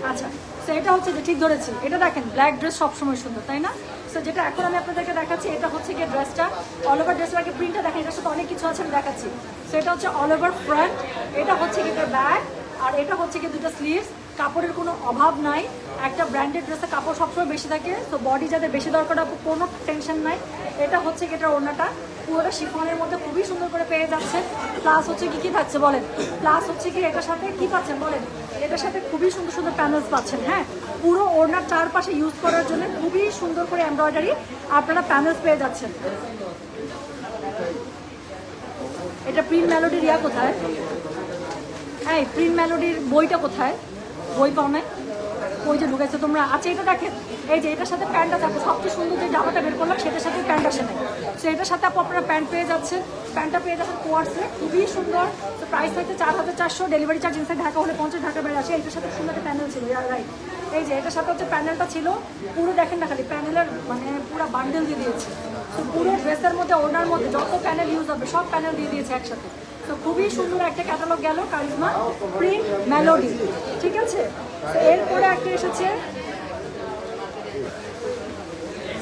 আচ্ছা তো এটা হচ্ছে যে ঠিক ধরেছি, এটা দেখেন ব্ল্যাক ড্রেস সবসময় সুন্দর, তাই না? তো যেটা এখন আমি আপনাদেরকে দেখাচ্ছি, এটা হচ্ছে গিয়ে ড্রেসটা অল ওভার, ড্রেসের আগে প্রিন্টটা দেখেন, এটার সাথে অনেক কিছু আছে আমি দেখাচ্ছি। তো এটা হচ্ছে অল ওভার ফ্রন্ট, এটা হচ্ছে গিয়ে ব্যাক, আর এটা হচ্ছে গিয়ে দুটো স্লিভস। কাপড়ের কোনো অভাব নাই, একটা ব্র্যান্ডেড ড্রেসের কাপড় সবসময় বেশি থাকে, তো বডি যাদের বেশি দরকার কোনো টেনশন নাই। এটা হচ্ছে কি, এটার ওড়নাটা পুরোটা শিফনের মধ্যে খুবই সুন্দর করে পেয়ে যাচ্ছে। প্লাস হচ্ছে কি থাকছে বলেন, প্লাস হচ্ছে কি এটার সাথে কি পাচ্ছেন বলেন, এটার সাথে খুবই সুন্দর সুন্দর প্যানেলস পাচ্ছেন। হ্যাঁ পুরো ওড়নার চারপাশে ইউজ করার জন্য খুবই সুন্দর করে এমব্রয়ডারি আপনারা প্যানেলস পেয়ে যাচ্ছেন। এটা প্রিন্ট মেলোডির ইয়া কোথায়? হ্যাঁ প্রিন্ট মেলোডির বইটা কোথায়? বই পাও নাই, ওই যে ঢুকেছে তোমরা। আচ্ছা এটা দেখেন, এই যে এটার সাথে প্যান্টটা থাকবে, সবচেয়ে সুন্দর যে জামাটা বের করলাম সেটার সাথে প্যান্ট আসে নাই। তো এটার সাথে আপু আপনারা প্যান্ট পেয়ে যাচ্ছেন, প্যান্টটা পেয়ে যাচ্ছেন কোয়ার্সে, খুবই সুন্দর। তো প্রাইস হচ্ছে 4400, ডেলিভারি চার্জ ইনসাইড ঢাকা হলে 50 টাকা বেড়ে আসে। এটার সাথে সুন্দর একটা প্যানেল ছিল, রাইট, এই যে এটার সাথে হচ্ছে প্যানেলটা ছিল পুরো, দেখেন না খালি প্যানেলের মানে পুরো বান্ডেল দিয়ে দিয়েছে। তো পুরো ড্রেসের মধ্যে ওড়নার মধ্যে যত প্যানেল ইউজ হবে সব প্যানেল দিয়ে দিয়েছে একসাথে। তো খুবই সুন্দর একটা ক্যাটালগ গেল কারিজমা প্রিন্ট মেলোডি, ঠিক আছে। তো এরপরে একটা এসেছে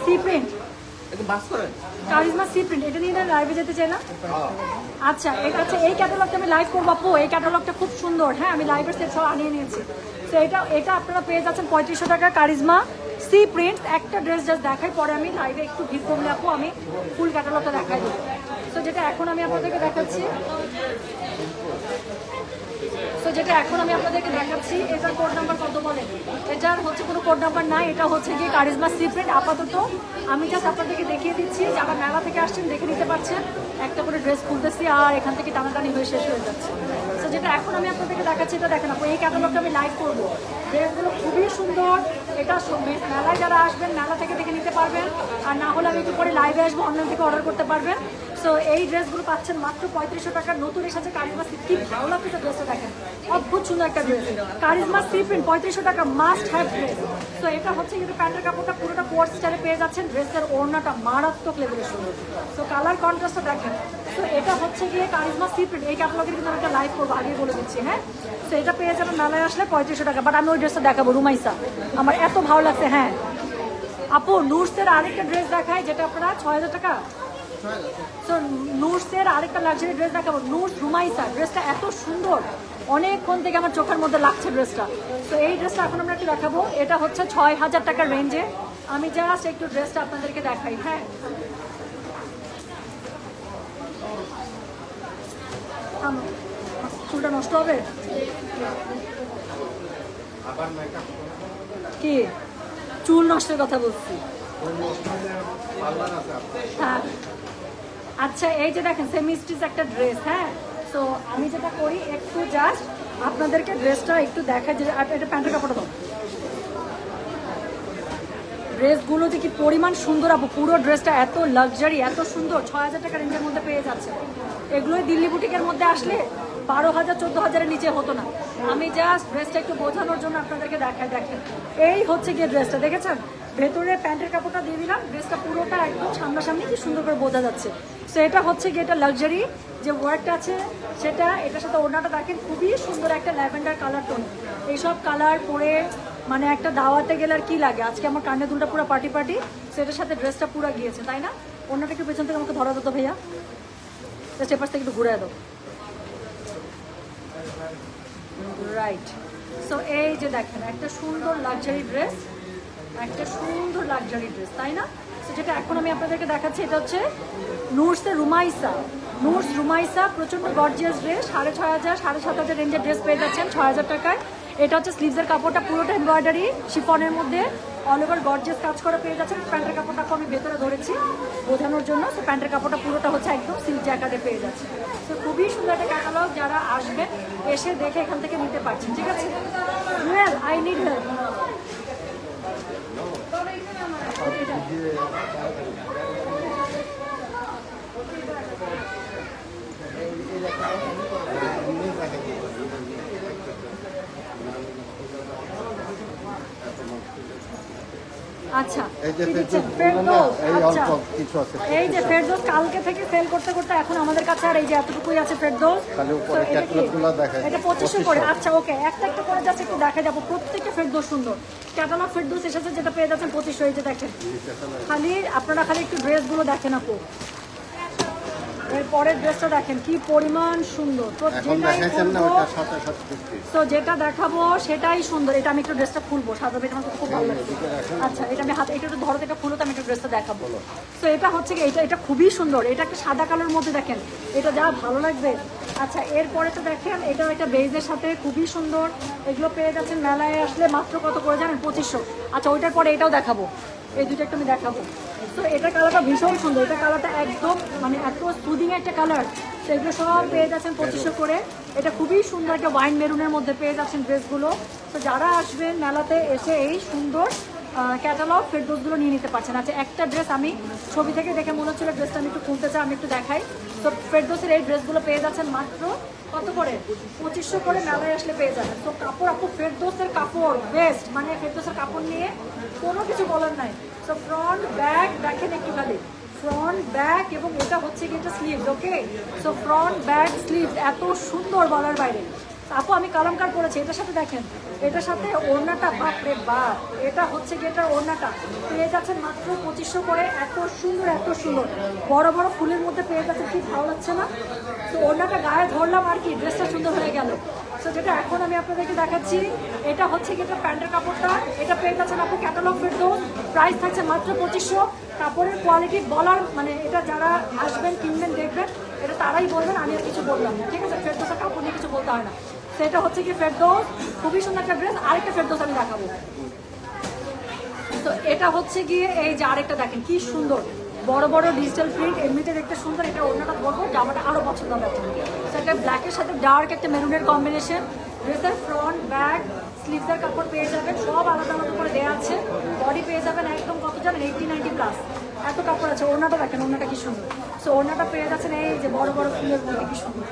C print, Karishma C print, এটা নিয়ে লাইভে যেতে চাই না। আচ্ছা এটা হচ্ছে এই ক্যাটালগটা আমি লাইভ করবো আপু, এই ক্যাটালগটা খুব সুন্দর। হ্যাঁ আমি লাইভের সেট সব আনিয়ে নিয়েছি। তো এটা আপনারা পেয়ে যাচ্ছেন 3500 টাকা, কারিজমা সি প্রিন্ট। একটা ড্রেস জাস্ট দেখাই, পরে আমি লাইভে একটু ভিড় কমলে আপু আমি ফুল ক্যাটালগটা দেখাই দেবো। তো যেটা এখন আমি আপনাদেরকে দেখাচ্ছি, এটার কোড নাম্বার কত বলেন? এটার হচ্ছে কোনো কোড নাম্বার নাই, এটা হচ্ছে কি কারিজমা সি প্রিন্ট। আপাতত আমি জাস্ট আপনাদেরকে দেখিয়ে দিচ্ছি, যারা মেলা থেকে আসছেন দেখে নিতে পারছেন। একটা করে ড্রেস খুলতেছি আর এখান থেকে টানাটানি হয়ে শেষ হয়ে যাচ্ছে। তো যেটা এখন আমি আপনাদেরকে দেখাচ্ছি এটা দেখেন আপু, এই ক্যাটালগটা আমি লাইভ করবো। ড্রেসগুলো খুবই সুন্দর, এটা মেলায় যারা আসবেন মেলা থেকে দেখে নিতে পারবেন, আর না হলে আমি একটু পরে লাইভে আসবো, অনলাইন থেকে অর্ডার করতে পারবেন। সো এই ড্রেসগুলো পাচ্ছেন মাত্র 3500 টাকার। নতুন এসেছে কারিজমা সি, কি ভালো লাগছে ড্রেসটা দেখেন, অদ্ভুত সুন্দর একটা ড্রেস। কারিজমা সি প্রিন্ট 3500 টাকা, মাস্ট হ্যাভ ড্রেস। তো এটা হচ্ছে কিন্তু প্যান্টের কাপড়টা পুরোটা কোয়ার্স স্টাইলে পেয়ে যাচ্ছেন, ড্রেসের ওড়নাটা মারাত্মক লেভেলের সুন্দর। তো কালার কন্ট্রাস্টটা দেখেন। তো এটা হচ্ছে গিয়ে কারিজমা সি প্রিন্ট, এই ক্যাটালগের কিন্তু আমি একটা লাইভ করবো, আগে বলে দিচ্ছি। হ্যাঁ তো এটা পেয়ে যাবেন মেলায় আসলে 3500 টাকা। বাট আমি ওই ড্রেসটা দেখাবো, রুমাইসা, আমার এত ভালো লাগছে। হ্যাঁ আপু নুরসের আরেকটা ড্রেস দেখায়, যেটা আপনারা 6000 টাকা। তো নুরসের আরেকটা লাক্সারি ড্রেস দেখাবো, নুরস রুমাইসা। ড্রেসটা এত সুন্দর, অনেকক্ষণ থেকে আমার চোখের মধ্যে লাগছে ড্রেসটা। তো এই ড্রেসটা এখন আমরা একটু দেখাবো, এটা হচ্ছে 6000 টাকার রেঞ্জে। আমি জাস্ট একটু ড্রেসটা আপনাদেরকে দেখাই। হ্যাঁ চুলটা নষ্ট হবে কি? চুল নষ্টের কথা বলছি। হ্যাঁ আচ্ছা এই যে দেখেন সেমি স্টিচ একটা ড্রেস। হ্যাঁ তো আমি যেটা করি একটু জাস্ট আপনাদেরকে ড্রেসটা একটু দেখা, যে এটা প্যান্টের কাপড়টা দাও। ড্রেসগুলো যে কি পরিমাণ সুন্দর আপু, পুরো ড্রেসটা এত লাক্সারি, এত সুন্দর, 6,000 টাকা রেঞ্জের মধ্যে পেয়ে যাচ্ছে। এগুলোই দিল্লি বুটিকের মধ্যে আসলে 12,000 14,000-এর নিচে হতো না। আমি জাস্ট ড্রেসটা একটু বোঝানোর জন্য আপনাদেরকে দেখাই। দেখেন এই হচ্ছে গিয়ে ড্রেসটা, দেখেছেন ভেতরে প্যান্টের কাপড়টা দিয়ে দিলাম, ড্রেসটা পুরোটা একদম সামনাসামনি কি সুন্দর করে বোঝা যাচ্ছে। সো এটা হচ্ছে গিয়ে এটা লাক্সারি যে ওয়ার্কটা আছে সেটা, এটার সাথে ওড়নাটা দেখেন খুবই সুন্দর একটা ল্যাভেন্ডার কালার টোন। এইসব কালার পরে মানে একটা দাওয়াতে গেলে আর কি লাগে, আজকে আমার কানে দুলটা পুরো পার্টি পার্টি, সেটার সাথে ড্রেসটা পুরো গিয়েছে, তাই না? ওড়নাটা একটু পেছন থেকে আমাকে ধরা দিত ভাইয়া, চেপার থেকে একটু ঘুরে দাও। রাইট, সো এই যে দেখেন একটা সুন্দর লাক্সারি ড্রেস, একটা সুন্দর লাক্সারি ড্রেস, তাই না? সো যেটা এখন আমি আপনাদেরকে দেখাচ্ছি এটা হচ্ছে নুরসের রুমাইসা। নুরস রুমাইসা প্রচণ্ড গর্জিয়াস ড্রেস, 6,500 7,500 রেঞ্জের ড্রেস পেয়ে যাচ্ছেন 6,000 টাকায়। এটা হচ্ছে স্লিভসের কাপড়টা পুরোটা এমব্রয়ডারি শিফনের মধ্যে অল ওভার গর্জিয়াস কাজ করে পেয়ে যাচ্ছেন। প্যান্টের কাপড়টা আমি ভেতরে ধরেছি বোঝানোর জন্য। তো প্যান্টের কাপড়টা পুরোটা হচ্ছে একদম সিল্ক জ্যাকেটে পেয়ে যাচ্ছে। তো খুবই সুন্দর একটা ক্যাটালগ, যারা আসবেন এসে দেখে এখান থেকে নিতে পারছেন, ঠিক আছে? Well I need help. আচ্ছা এই যে ফেরদৌস কালকে থেকে সেল করতে করতে এখন আমাদের কাছে আর এই যে এতটুকুই আছে ফেরদৌস, এটা 2500 করে। আচ্ছা ওকে, একটা একটা করে যাচ্ছে একটু দেখা যাবো। প্রত্যেকটা ফেরদৌস সুন্দর ক্যাটালগ ফেরদৌস এসেছে, যেটা পেয়ে যাচ্ছেন 2500। এই যে দেখেন, আপনারা খালি একটু ড্রেসগুলো দেখেন আপু, এর পরের ড্রেসটা দেখেন কি পরিমাণ সুন্দর। তো যেটা দেখাবো সেটাই সুন্দর। এটা আমি একটু ড্রেসটা খুলবো, সাদা বেটা আমার খুব ভালো লাগে। আচ্ছা এটা আমি হাতে এটা একটু ধরো, এটা খুলো তো আমি একটু ড্রেসটা দেখাবো। তো এটা হচ্ছে কি, এটা খুবই সুন্দর, এটা একটা সাদা কালার মধ্যে দেখেন, এটা যা ভালো লাগবে। আচ্ছা এরপরে তো দেখেন এটাও একটা বেজের সাথে খুবই সুন্দর। এগুলো পেয়ে যাচ্ছেন মেলায় আসলে মাত্র কত করে জানেন? 2500। আচ্ছা ওইটার পরে এটাও দেখাবো, এই দুটো একটু আমি দেখাবো। তো এটা কালারটা ভীষণ সুন্দর, এটা কালারটা একদম মানে এত সুদিং একটা কালার। তো এগুলো সব পেয়ে যাচ্ছেন 2500 করে। এটা খুবই সুন্দর একটা ওয়াইন মেরুনের মধ্যে পেয়ে যাচ্ছেন ড্রেসগুলো। তো যারা আসবেন মেলাতে এসে এই সুন্দর ক্যাটালগ ফেরদৌসগুলো নিয়ে নিতে পারছেন। আচ্ছা একটা ড্রেস আমি ছবি থেকে দেখে মনে হচ্ছিল ড্রেসটা আমি একটু খুলতে চাই, আমি একটু দেখাই। তো ফেরদৌসের এই ড্রেসগুলো পেয়ে যাচ্ছেন মাত্র কত করে? 2500 করে মেলায় আসলে পেয়ে যাবেন। তো কাপড় আপু ফেরদৌসের কাপড় বেস্ট, মানে ফেরদৌসের কাপড় নিয়ে কোনো কিছু বলার নাই। তো ফ্রন্ট ব্যাক দেখেন একটু খালি, ফ্রন্ট ব্যাক, এবং এটা হচ্ছে কি এটা স্লিভস, ওকে? সো ফ্রন্ট ব্যাক স্লিভস এত সুন্দর বলার বাইরে। আপু আমি কালামকার পরেছি, এটার সাথে দেখেন, এটার সাথে ওড়নাটা বাপরে বাপ, এটা হচ্ছে কি এটার ওড়নাটা পেয়ে যাচ্ছেন মাত্র 2500 করে। এত সুন্দর এত সুন্দর বড় বড় ফুলের মধ্যে পেয়ে যাচ্ছেন, কি ভালো লাগছে না? তো ওড়নাটা গায়ে ধরলাম আর কি, ড্রেসটা সুন্দর হয়ে গেল। তো যেটা এখন আমি আপনাদেরকে দেখাচ্ছি এটা হচ্ছে কি এটা প্যান্টের কাপড়টা, এটা পেয়ে যাচ্ছেন আপু ক্যাটালগ ফেরদৌস, প্রাইস থাকছে মাত্র 2500। কাপড়ের কোয়ালিটি বলার মানে এটা যারা আসবেন কিনবেন দেখবেন এটা তারাই বলবেন, আমি আর কিছু বললাম না, ঠিক আছে? ফেরদৌসের কাপড় নিয়ে কিছু বলতে হয় না। সেটা হচ্ছে কি ফেরদৌস, খুবই সুন্দর একটা ড্রেস। আরেকটা ফেরদৌস আমি দেখাবো। তো এটা হচ্ছে গিয়ে এই যে আরেকটা দেখেন কি সুন্দর বড় বড় ডিজিটাল প্রিন্ট, এমনিতে দেখতে সুন্দর। এটা ওড়নাটা বলবো জামাটা আরো পছন্দ হবে আপনাদের। সেটা ব্ল্যাকের সাথে ডার্ক একটা মেরুনের কম্বিনেশন। ড্রেসের ফ্রন্ট ব্যাক স্লিভসের কাপড় পেয়ে যাবেন, সব আলাদা আলাদা করে দেওয়া আছে। বডি পেয়ে যাবেন একদম কত জানেন? 80-90 প্লাস এত কাপড় আছে। ওড়নাটা দেখেন, ওড়নাটা কি সুন্দর। সো ওড়নাটা পেয়ে যাচ্ছেন এই যে বড় বড় ফুলের মধ্যে, কি সুন্দর।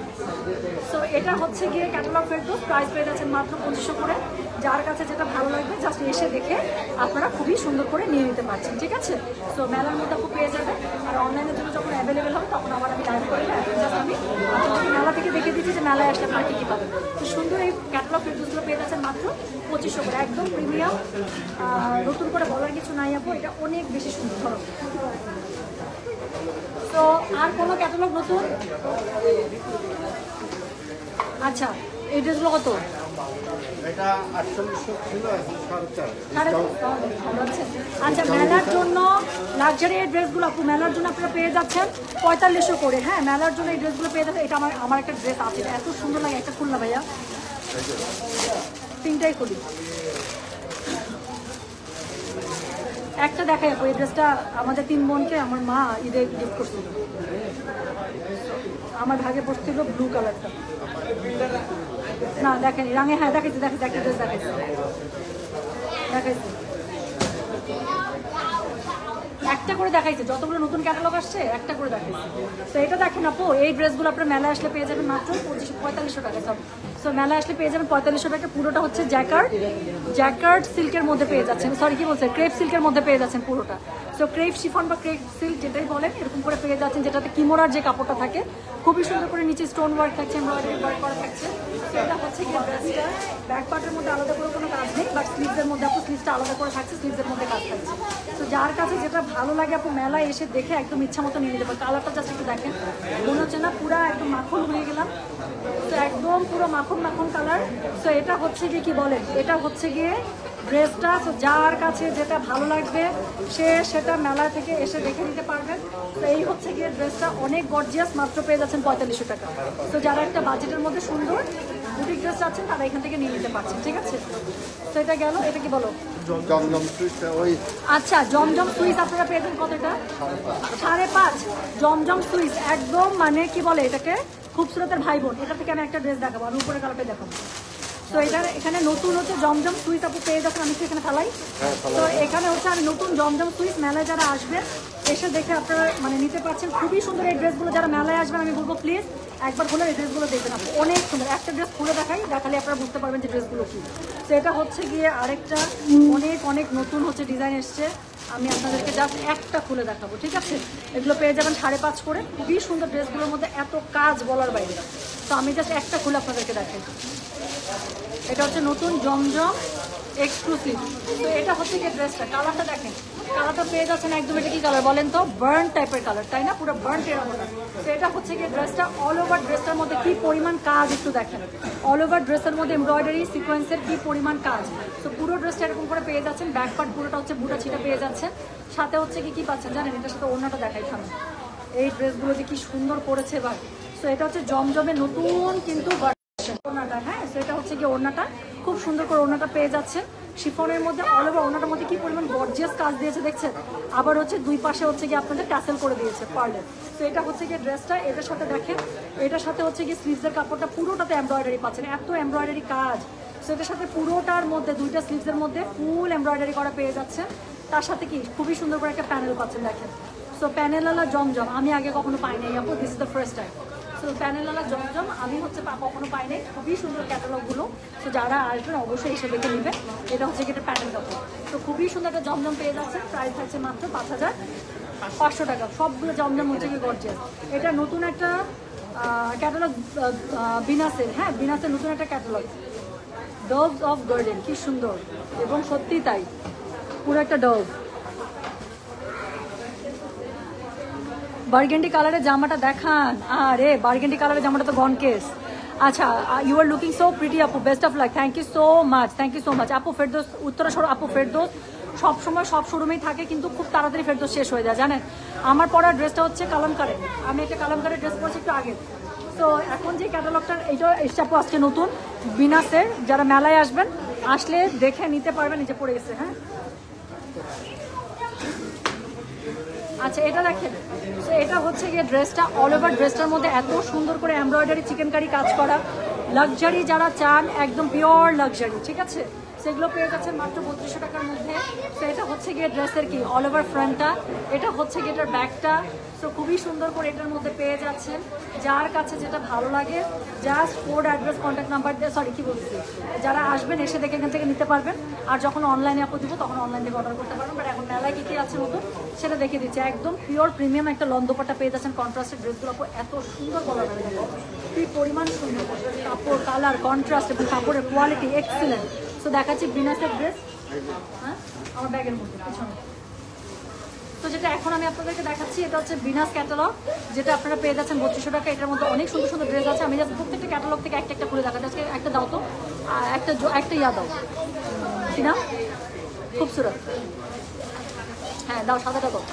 সো এটা হচ্ছে গিয়ে ক্যাটালগ ফেরদৌস, প্রাইস পেয়ে যাচ্ছেন মাত্র 2500 করে। যার কাছে যেটা ভালো লাগবে জাস্ট এসে দেখে আপনারা খুবই সুন্দর করে নিয়ে নিতে পারছেন, ঠিক আছে? সো মেলার মধ্যে আপু পেয়ে যাবেন। আর অনলাইনের জন্য যখন অ্যাভেলেবেল হবে তখন আবার আমি লাইভ করে জাস্ট আমি আপনাদেরকে মেলা থেকে দেখে দিচ্ছি যে মেলায় আসলে আপনারা কী কী পাবেন। তো সুন্দর এই ক্যাটালগ ফেরদৌসগুলো পেয়ে যাচ্ছেন মাত্র 2500 করে, একদম প্রিমিয়াম। নতুন করে বলার কিছু নাই আপু, এটা অনেক বেশি সুন্দর। ধরো তো আর কোনো ক্যাটালগ নতুন? আচ্ছা এই ড্রেসগুলো কত? আচ্ছা মেলার জন্য লাক্সারি এই ড্রেসগুলো আপু মেলার জন্য আপনারা পেয়ে যাচ্ছেন 4500 করে। হ্যাঁ মেলার জন্য এই ড্রেসগুলো পেয়ে যাচ্ছেন। এটা আমার একটা ড্রেস আছে, এত সুন্দর লাগে। একটা খুলনা ভাইয়া, তিনটাই খুলি। একটা দেখাই আপু, এই ড্রেসটা আমাদের 3 বোনকে আমার মা ঈদে গিফট করছিল। আমার ভাগে পড়ছিল ব্লু কালারটা, না দেখেন রাঙে, হ্যাঁ দেখাইছি একটা ড্রেস দেখাইছি। একটা করে দেখাইছে, যতগুলো নতুন ক্যাটালগ আসছে একটা করে দেখাইছে। তো এটা দেখেন আপু, এই ড্রেসগুলো আপনার মেলায় আসলে পেয়ে যাবেন মাত্র 4500 টাকা সব। সো মেলায় আসলে পেয়ে যাবেন 4500 টাকা। পুরোটা হচ্ছে জ্যাকার্ড সিল্কের মধ্যে পেয়ে যাচ্ছেন, সরি কি বলছে, ক্রেপ সিল্কের মধ্যে পেয়ে যাচ্ছেন পুরোটা। সো ক্রেপ শিফন বা ক্রেপ সিল্ক যেটাই বলেন, এরকম করে পেয়ে যাচ্ছেন, যেটাতে কিমোরার যে কাপড়টা থাকে খুবই সুন্দর করে নিচে স্টোন ওয়ার্ক থাকছে, এমব্রয়ডারি ওয়ার্ক করা থাকছে। তো এটা হচ্ছে কি ড্রেসটা ব্যাক পার্টের মধ্যে আলাদা করে কোনো কাজ নেই, বাট স্লিভসের মধ্যে আপু স্লিভসটা আলাদা করে থাকছে, স্লিভসের মধ্যে কাজ থাকছে। তো যার কাছে যেটা ভালো লাগে আপু মেলায় এসে দেখে একদম ইচ্ছা মতো নিয়ে নিতে পারে। কালারটা জাস্ট একটু দেখেন, মনে হচ্ছে না পুরো একদম মাখন হয়ে গেলাম। তো একদম পুরো মাখন মাখন কালার। তো এটা হচ্ছে গিয়ে কি বলেন, এটা হচ্ছে গিয়ে ড্রেসটা। তো যার কাছে যেটা ভালো লাগবে সে সেটা মেলা থেকে এসে দেখে নিতে পারবেন। তো এই হচ্ছে গিয়ে ড্রেসটা, অনেক গর্জিয়াস, মাত্র পেয়ে যাচ্ছেন 4500 টাকা। তো যারা একটা বাজেটের মধ্যে সুন্দর বুটিক ড্রেস চাচ্ছেন তারা এখান থেকে নিয়ে নিতে পারছেন, ঠিক আছে। তো এটা গেল, এটা কি বলো, আচ্ছা জমজম সুইস আপনারা পেয়ে যান কত, এটা 5.5 জমজম সুইস, একদম মানে কি বলে এটাকে, খুবসুরতের ভাই বোন। এটা থেকে আমি একটা ড্রেস দেখাবো, আমি উপরে কালারটা দেখাবো। তো এটার এখানে নতুন হচ্ছে জমজম সুইস আপু পেয়ে যাচ্ছেন, আমি এখানে ফেলাই। তো এখানে হচ্ছে আমি নতুন জমজম সুইস, মেলায় যারা আসবেন এসে দেখে আপনারা মানে নিতে পারছেন। খুবই সুন্দর এই ড্রেসগুলো, যারা মেলায় আসবেন আমি বলবো প্লিজ একবার হলে এই ড্রেসগুলো দেখবেন আপনি, অনেক সুন্দর। একটা ড্রেস খুলে দেখালে আপনারা বুঝতে পারবেন যে ড্রেসগুলো কি। তো এটা হচ্ছে গিয়ে আরেকটা অনেক অনেক নতুন হচ্ছে ডিজাইন এসছে, আমি আপনাদেরকে জাস্ট একটা খুলে দেখাবো, ঠিক আছে। এগুলো পেয়ে যাবেন 5.5 করে, খুবই সুন্দর ড্রেসগুলোর মধ্যে এত কাজ বলার বাইরে। তো আমি জাস্ট একটা খুলে আপনাদেরকে দেখাই। এটা হচ্ছে নতুন জমজম এক্সক্লুসিভ। তো এটা হচ্ছে কি ড্রেসটা, কালারটা দেখেন, কালারটা পেয়ে যাচ্ছেন একদম, এটা কি কালার বলেন তো, বার্ন টাইপের কালার, তাই না, পুরো বার্ন টেরাকোটা। তো এটা হচ্ছে কি ড্রেসটা, অল ওভার ড্রেসটার মধ্যে কি পরিমাণ কাজ একটু দেখেন, অল ওভার ড্রেসের মধ্যে এমব্রয়ডারি সিকোয়েন্সের কি পরিমাণ কাজ। তো পুরো ড্রেসটা এরকম করে পেয়ে যাচ্ছেন, ব্যাক পার্ট পুরোটা হচ্ছে বুটা ছিটা পেয়ে যাচ্ছেন। সাথে হচ্ছে কি পাচ্ছেন জানেন, এটার সাথে ওড়নাটা দেখাই সামনে, এই ড্রেসগুলো যে কি সুন্দর করেছে এবার। তো এটা হচ্ছে জমজমের নতুন কিন্তু ওড়নাটা, হ্যাঁ। তো এটা হচ্ছে কি ওড়নাটা, খুব সুন্দর করে ওড়নাটা পেয়ে যাচ্ছেন শিফনের মধ্যে, অল ওভার ওড়নাটার মধ্যে কি পরিমাণ গর্জিয়াস কাজ দিয়েছে দেখছেন। আবার হচ্ছে দুই পাশে হচ্ছে কি আপনাদের ট্যাসেল করে দিয়েছে পার্লের। তো এটা হচ্ছে কি ড্রেসটা, এটার সাথে দেখেন, এটার সাথে হচ্ছে কি স্লিভসের কাপড়টা পুরোটাতে এমব্রয়ডারি পাচ্ছেন, এত এমব্রয়ডারি কাজ। তো এটার সাথে পুরোটার মধ্যে দুইটা স্লিভসের মধ্যে ফুল এমব্রয়ডারি করা পেয়ে যাচ্ছে। তার সাথে কি খুবই সুন্দর করে একটা প্যানেল পাচ্ছেন দেখেন। সো প্যানেলওয়ালা জমজম আমি আগে কখনো পাইনি আপু, this is the first time. So প্যানেলওয়ালা জমজম আমি হচ্ছে কখনো পাইনি, খুবই সুন্দর ক্যাটালগুলো। তো যারা আসবেন অবশ্যই এসে দেখে নেবেন। এটা হচ্ছে কি এটা প্যানেল কাপড়। তো খুবই সুন্দর একটা জমজম পেয়ে যাচ্ছে, প্রাইস থাকছে মাত্র 5500 টাকা। সবগুলো জমজম হচ্ছে কি গর্জিয়াস। এটা নতুন একটা ক্যাটালগ বিনাসের, হ্যাঁ বিনাসের নতুন একটা ক্যাটালগ, ডভ অফ গার্ডেন, কি সুন্দর এবং সত্যি তাই, পুরো একটা ডভ। বার্গেন্ডি কালারের জামাটা দেখান, আরে বার্গেন্ডি কালারের জামাটা তো গনকেস। আচ্ছা, you are looking so pretty আপু, best of luck, thank you so much, thank you so much আপু। ফেরদৌস উত্তরা আপু, ফেরদৌস সবসময় সব শোরুমেই থাকে কিন্তু খুব তাড়াতাড়ি ফেরদৌস শেষ হয়ে যায় জানেন। আমার পরার ড্রেসটা হচ্ছে কালামকারে, আমি একটা কালামকারের ড্রেস পরেছি একটু আগে। তো এখন যে ক্যাটালগটা এইটা এসছে আপু আজকে নতুন বিনাসের, যারা মেলায় আসবেন আসলে দেখে নিতে পারবেন, নিচে পড়ে গেছে, হ্যাঁ। আচ্ছা এটা দেখেন, তো এটা হচ্ছে গিয়ে ড্রেসটা, অল ওভার ড্রেসটার মধ্যে এত সুন্দর করে এমব্রয়ডারি চিকেন কারি কাজ করা, লাক্সারি যারা চান একদম পিওর লাক্সারি, ঠিক আছে, সেগুলো পেয়ে যাচ্ছেন মাত্র 3200 টাকার মধ্যে। তো এটা হচ্ছে গিয়ে ড্রেসের কি অল ওভার ফ্রন্টটা, এটা হচ্ছে গিয়ে এটার ব্যাকটা। তো খুবই সুন্দর করে এটার মধ্যে পেয়ে যাচ্ছেন, যার কাছে যেটা ভালো লাগে just code address contact number দিয়ে, সরি কি বলছি, যারা আসবেন এসে দেখে এখান থেকে নিতে পারবেন। আর যখন অনলাইনে আপু দিব তখন অনলাইন থেকে অর্ডার করতে পারবেন। বাট এখন মেলায় কী কী আছে নতুন সেটা দেখিয়ে দিচ্ছে। একদম পিওর প্রিমিয়াম একটা লন্দোপাটা পেয়ে যাচ্ছেন, কন্ট্রাস্টের ড্রেসগুলো আপু এত সুন্দর বলা যাবে না, কি পরিমাণ সুন্দর কাপড়, কালার, কন্ট্রাস্ট এবং কাপড়ের কোয়ালিটি এক্সিলেন্ট। তো দেখাচ্ছি বিনাসের ড্রেস, হ্যাঁ আমার ব্যাগের মধ্যে পিছনে। তো যেটা এখন আমি আপনাদেরকে দেখাচ্ছি এটা হচ্ছে বিনাস ক্যাটালগ, যেটা আপনারা পেয়ে যাচ্ছেন 3200 টাকা। এটার মধ্যে অনেক সুন্দর সুন্দর ড্রেস আছে। আমি জাস্ট প্রত্যেকটা ক্যাটালগ থেকে একটা একটা খুলে দেখাচ্ছি। আজকে একটা দাও তো, একটা ইয়া দাও, কি না খুবসুরত, হ্যাঁ দাও, সাদাটা দাও,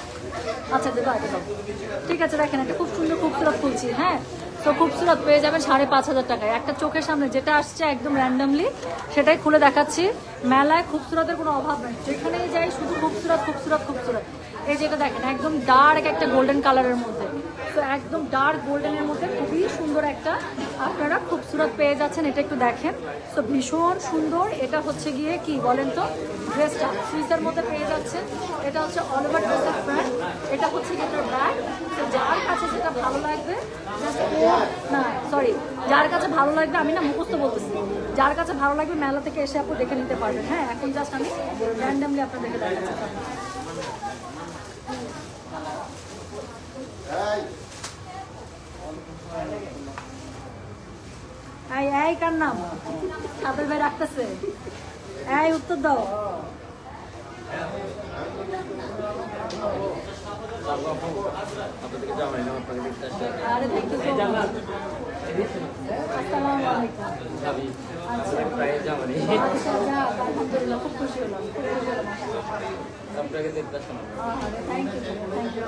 আচ্ছা দাও এটা দাও, ঠিক আছে। দেখেন একটা খুব সুন্দর খুবসুরত খুলছি, হ্যাঁ। তো খুবসুরত পেয়ে যাবেন 5500 টাকায়। একটা চোখের সামনে যেটা আসছে একদম র্যান্ডামলি সেটাই খুলে দেখাচ্ছি। মেলায় খুবসুরতের কোনো অভাব নেই, যেখানেই যাই শুধু খুবসুরত খুবসুরত খুবসুরত। এই যেটা দেখেন একদম ডার্ক একটা গোল্ডেন কালারের মধ্যে, তো একদম ডার্ক গোল্ডেনের মধ্যে খুবই সুন্দর একটা আপনারা খুবসুরত পেয়ে যাচ্ছেন। এটা একটু দেখেন, তো ভীষণ সুন্দর। এটা হচ্ছে গিয়ে কি বলেন তো, ড্রেসটা সুইসের মধ্যে পেয়ে যাচ্ছেন। এটা হচ্ছে অল ওভার ড্রেসের ফ্রন্ট, ভালো লাগবে না সরি যার কাছে ভালো লাগবে, আমি না মুখস্থ বলতেছি, যার কাছে ভালো লাগবে মেলা থেকে এসে আপু দেখে নিতে পারবেন। হ্যাঁ এখন জাস্ট আমি র্যান্ডামলি আপনাদেরকে দেখাচ্ছি। এই কার নাম সাদর ভাই রাখতেছে, এই উত্তর দাও। আরে থ্যাংক ইউ সো মাচ। আসসালামু আলাইকুম। আচ্ছা আলহামদুলিল্লাহ, খুব খুশি হলাম, খুব খুশি হলাম। Thank you thank you.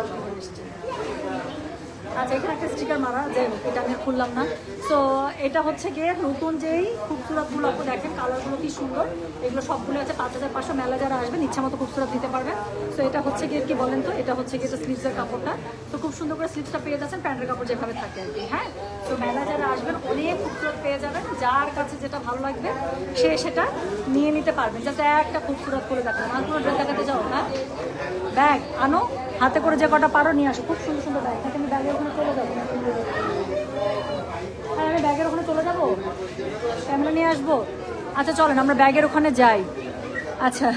আচ্ছা এখানে একটা স্টিকার মারা, যে এটা আমি খুললাম না। সো এটা হচ্ছে গিয়ে নতুন যেই খুবসুরতগুলো আপনি দেখেন, কালারগুলো কি সুন্দর, এগুলো সবগুলো আছে 5500। মেলা যারা আসবেন ইচ্ছা মতো খুবসুরত দিতে পারবেন। সো এটা হচ্ছে গিয়ে কি বলেন তো, এটা হচ্ছে গিয়ে স্লিভসের কাপড়টা, তো খুব সুন্দর করে স্লিভসটা পেয়ে যাচ্ছেন, প্যান্টের কাপড় যেভাবে থাকে আর কি। হ্যাঁ তো মেলা যারা আসবেন অনেক খুবসুরত পেয়ে যাবেন, যার কাছে যেটা ভালো লাগবে সে সেটা নিয়ে নিতে পারবেন। যাতে একটা খুবসুরত করে দেখাবেন, আর কোনো ড্রেস দেখাতে যাও না, ব্যাগ আনো, হাতে করে যে কটা পারো নিয়ে আসো, খুব সুন্দর সুন্দর ব্যাগ। আমি ব্যাগের ওখানে চলে যাবো, হ্যাঁ আমি ব্যাগের ওখানে চলে যাবো, ক্যামেরা নিয়ে আসবো। আচ্ছা চলেন আমরা ব্যাগের ওখানে যাই। আচ্ছা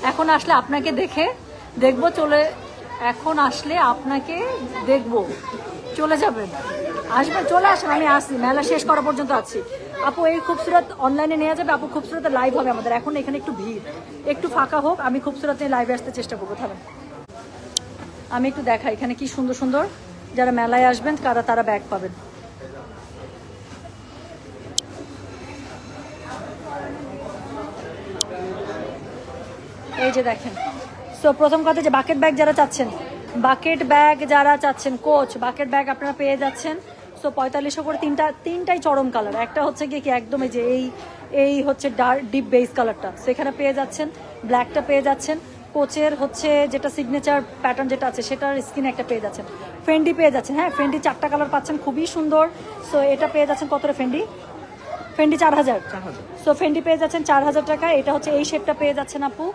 এখন আসলে আপনাকে দেখবো চলে, এখন আসলে আপনাকে দেখবো, চলে যাবেন, আসবেন, চলে আসেন, আমি আসি, মেলা শেষ করা পর্যন্ত আছি। আপু এই খুবসুরত অনলাইনে নেওয়া যাবে, আপু খুবসুরত লাইভ হবে আমাদের, এখন এখানে একটু ভিড়, একটু ফাঁকা হোক, আমি খুবসুরত নিয়ে লাইভে আসতে চেষ্টা করবো। থামেন আমি একটু দেখাই এখানে কি সুন্দর সুন্দর, যারা মেলায় আসবেন তারা ব্যাগ পাবেন। এই যে দেখেন, সো প্রথম কথা যে বাকেট ব্যাগ যারা চাচ্ছেন, কোচ বাকেট ব্যাগ আপনারা পেয়ে যাচ্ছেন। সো 4500 করে, তিনটাই চরম কালার, একটা হচ্ছে গিয়ে কি একদম এই যে এই হচ্ছে ডিপ বেস কালারটা, সেখানে পেয়ে যাচ্ছেন, ব্ল্যাকটা পেয়ে যাচ্ছেন, কোচের হচ্ছে যেটা সিগনেচার প্যাটার্ন যেটা আছে সেটার স্কিন একটা পেয়ে যাচ্ছেন, ফেন্ডি পেয়ে যাচ্ছেন। হ্যাঁ ফেন্ডি 4টা কালার পাচ্ছেন, খুবই সুন্দর। সো এটা পেয়ে যাচ্ছেন কত রে, ফেন্ডি 4000। সো ফেন্ডি পেয়ে যাচ্ছেন 4000 টাকা। এটা হচ্ছে এই শেপটা পেয়ে যাচ্ছেন আপু।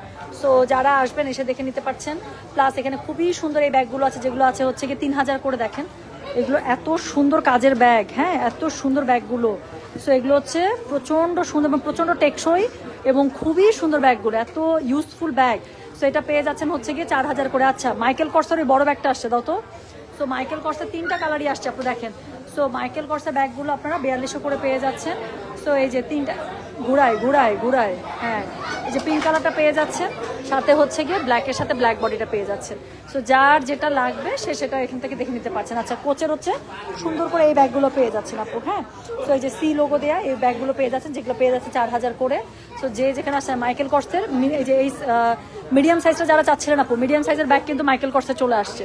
সো যারা আসবেন এসে দেখে নিতে পারছেন। প্লাস এখানে খুবই সুন্দর এই ব্যাগগুলো আছে, যেগুলো আছে হচ্ছে কি 3000 করে। দেখেন এগুলো এত সুন্দর কাজের ব্যাগ, হ্যাঁ এত সুন্দর ব্যাগগুলো। সো এগুলো হচ্ছে প্রচণ্ড সুন্দর এবং প্রচণ্ড টেকসই এবং খুবই সুন্দর ব্যাগগুলো, এত ইউজফুল ব্যাগ। সো এটা পেয়ে যাচ্ছেন হচ্ছে গিয়ে 4000 করে। আচ্ছা মাইকেল কর্সের ওই বড় ব্যাগটা আসছে, দাও তো। সো মাইকেল কর্সের 3টা কালারই আসছে আপু, দেখেন। সো মাইকেল কর্সের ব্যাগগুলো আপনারা 4200 করে পেয়ে যাচ্ছেন। সো এই যে 3টা ঘুরায়, হ্যাঁ এই যে পিঙ্ক কালারটা পেয়ে যাচ্ছেন, সাথে হচ্ছে গিয়ে ব্ল্যাকের সাথে ব্ল্যাক বডিটা পেয়ে যাচ্ছেন। সো যার যেটা লাগবে সে সেটা এখান থেকে দেখে নিতে পারছেন। আচ্ছা কোচের হচ্ছে সুন্দর করে এই ব্যাগগুলো পেয়ে যাচ্ছেন আপু। হ্যাঁ সো এই যে সি লোগো দেওয়া এই ব্যাগগুলো পেয়ে যাচ্ছেন, যেগুলো পেয়ে যাচ্ছে 4000 করে। সো যে যেখানে আসছে মাইকেল কর্সের এই যে এই মিডিয়াম সাইজটা যারা চাচ্ছিলেন আপু, মিডিয়াম সাইজের ব্যাগ কিন্তু মাইকেল কর্সে চলে আসছে।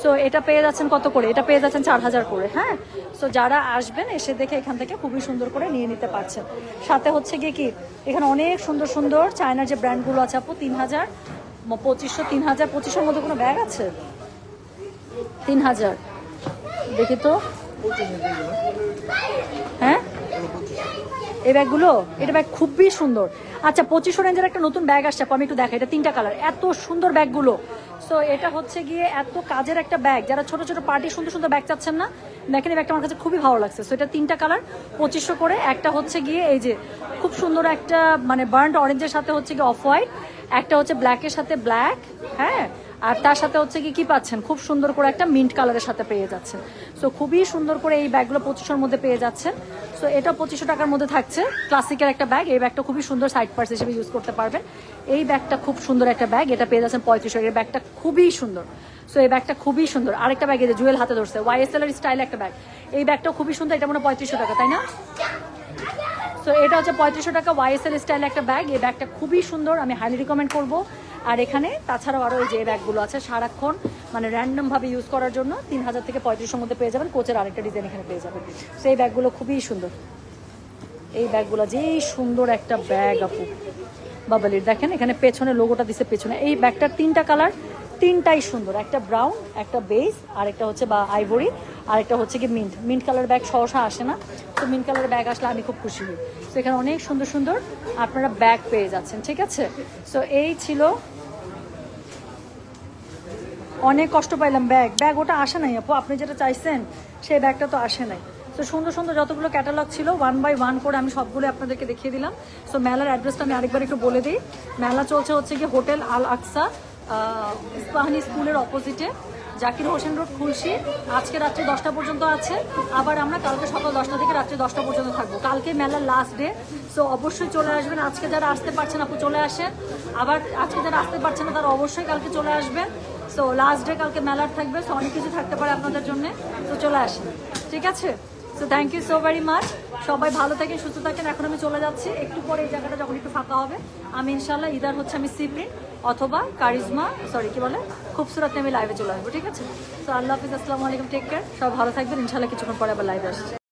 সো এটা পেয়ে যাচ্ছেন কত করে, এটা পেয়ে যাচ্ছেন 4000 করে। হ্যাঁ সো যারা আসবেন এসে দেখে এখান থেকে খুবই সুন্দর করে নিয়ে নিতে পারছেন। সাথে হচ্ছে গিয়ে কি এখানে অনেক সুন্দর সুন্দর চায়নার যে ব্র্যান্ডগুলো আছে আপু, 3000, 2500, 2500 মধ্যে কোনো ব্যাগ আছে? 3000 দেখি তো। হ্যাঁ এই ব্যাগগুলো, এটা ব্যাগ খুবই সুন্দর। আচ্ছা 2500 রেঞ্জের একটা নতুন ব্যাগ আসছে, আমি একটু দেখাই, এটা 3টা কালার, এত সুন্দর ব্যাগগুলো। সো এটা হচ্ছে গিয়ে এত কাজের একটা ব্যাগ, যারা ছোট ছোট পার্টি সুন্দর সুন্দর ব্যাগ চাচ্ছেন না, দেখেন এই ব্যাগটা আমার কাছে খুবই ভালো লাগছে। সো এটা 3টা কালার 2500 করে। একটা হচ্ছে গিয়ে এই যে খুব সুন্দর একটা মানে বার্ন্ড অরেঞ্জের সাথে হচ্ছে গিয়ে অফ হোয়াইট, একটা হচ্ছে ব্ল্যাকের সাথে ব্ল্যাক, হ্যাঁ আর তার সাথে হচ্ছে কি পাচ্ছেন খুব সুন্দর করে একটা মিন্ট কালারের সাথে পেয়ে যাচ্ছেন। সো খুবই সুন্দর করে এই ব্যাগগুলো 2500-র মধ্যে পেয়ে যাচ্ছেন। সো এটা 2500 টাকার মধ্যে থাকছে, ক্লাসিকের একটা ব্যাগ। এই ব্যাগটা খুবই সুন্দর, সাইড পার্স হিসেবে ইউজ করতে পারবেন। এই ব্যাগটা খুব সুন্দর একটা ব্যাগ, এটা পেয়ে যাচ্ছেন 3500। এই ব্যাগটা খুবই সুন্দর। সো এই ব্যাগটা খুবই সুন্দর। আরেকটা ব্যাগ এই যে জুয়েল হাতে ধরছে, YSL এর স্টাইল একটা ব্যাগ, এই ব্যাগটাও খুবই সুন্দর। এটা মনে হয় 3500 টাকা, তাই না? সো এটা হচ্ছে 3500 টাকা YSL স্টাইল একটা ব্যাগ। এই ব্যাগটা খুবই সুন্দর, আমি হাইলি রিকমেন্ড করবো। আর এখানে তাছাড়াও আরও এই যে ব্যাগগুলো আছে সারাক্ষণ মানে র্যান্ডম ভাবে ইউজ করার জন্য 3000 থেকে 3500-র মধ্যে পেয়ে যাবেন। কোচের আরেকটা ডিজাইন এখানে পেয়ে যাবেন। সো এই ব্যাগগুলো খুবই সুন্দর। এই ব্যাগগুলো যেই সুন্দর একটা ব্যাগ আপু বাবালির, দেখেন এখানে পেছনে লোগোটা দিছে পেছনে। এই ব্যাগটার 3টা কালার, 3টাই সুন্দর, একটা ব্রাউন, একটা বেজ, আর একটা হচ্ছে বা আইভরি, আর একটা হচ্ছে কি মিন্ট কালার ব্যাগ সহসা আসে না। তো মিন্ট কালার ব্যাগ আসলে আমি খুব খুশি হই। তো এখানে অনেক সুন্দর সুন্দর আপনারা ব্যাগ পেয়ে যাচ্ছেন, ঠিক আছে। সো এই ছিল অনেক কষ্ট পাইলাম। ব্যাগ ওটা আসে নাই আপু, আপনি যেটা চাইছেন সেই ব্যাগটা তো আসে নাই। তো সুন্দর সুন্দর যতগুলো ক্যাটালগ ছিল 1 বাই 1 করে আমি সবগুলো আপনাদেরকে দেখিয়ে দিলাম। সো মেলার অ্যাড্রেসটা আমি আরেকবার একটু বলে দিই। মেলা চলছে হচ্ছে কি হোটেল আল আকসা, ইস্পাহানি স্কুলের অপোজিটে, জাকির হোসেন রোড, খুলশি। আজকে রাত্রে 10টা পর্যন্ত আছে, আবার আমরা কালকে সকাল 10টা থেকে রাত্রে 10টা পর্যন্ত থাকবো। কালকে মেলার লাস্ট ডে, সো অবশ্যই চলে আসবেন। আজকে যারা আসতে পারছেন আপু চলে আসেন, আবার আজকে যারা আসতে পারছেন না তারা অবশ্যই কালকে চলে আসবেন। সো লাস্ট ডে কালকে মেলার থাকবে, সো অনেক কিছু থাকতে পারে আপনাদের জন্য, তো চলে আসেন, ঠিক আছে? So thank you so very much, সবাই ভালো থাকেন, সুস্থ থাকেন। এখন আমি চলে যাচ্ছি, একটু পরে এই জায়গাটা যখন একটু ফাঁকা হবে আমি ইনশাল্লাহ ইদার হচ্ছে আমি সিপ্রিন অথবা কারিজমা কি বলে খুবসুরত আমি লাইভে চলে আসবো, ঠিক আছে? তো আল্লাহ হাফিজ, আসসালামু আলাইকুম, টেক কেয়ার, সব ভালো থাকবেন। ইনশাল্লাহ কিছুক্ষণ পরে আবার লাইভে আসছি।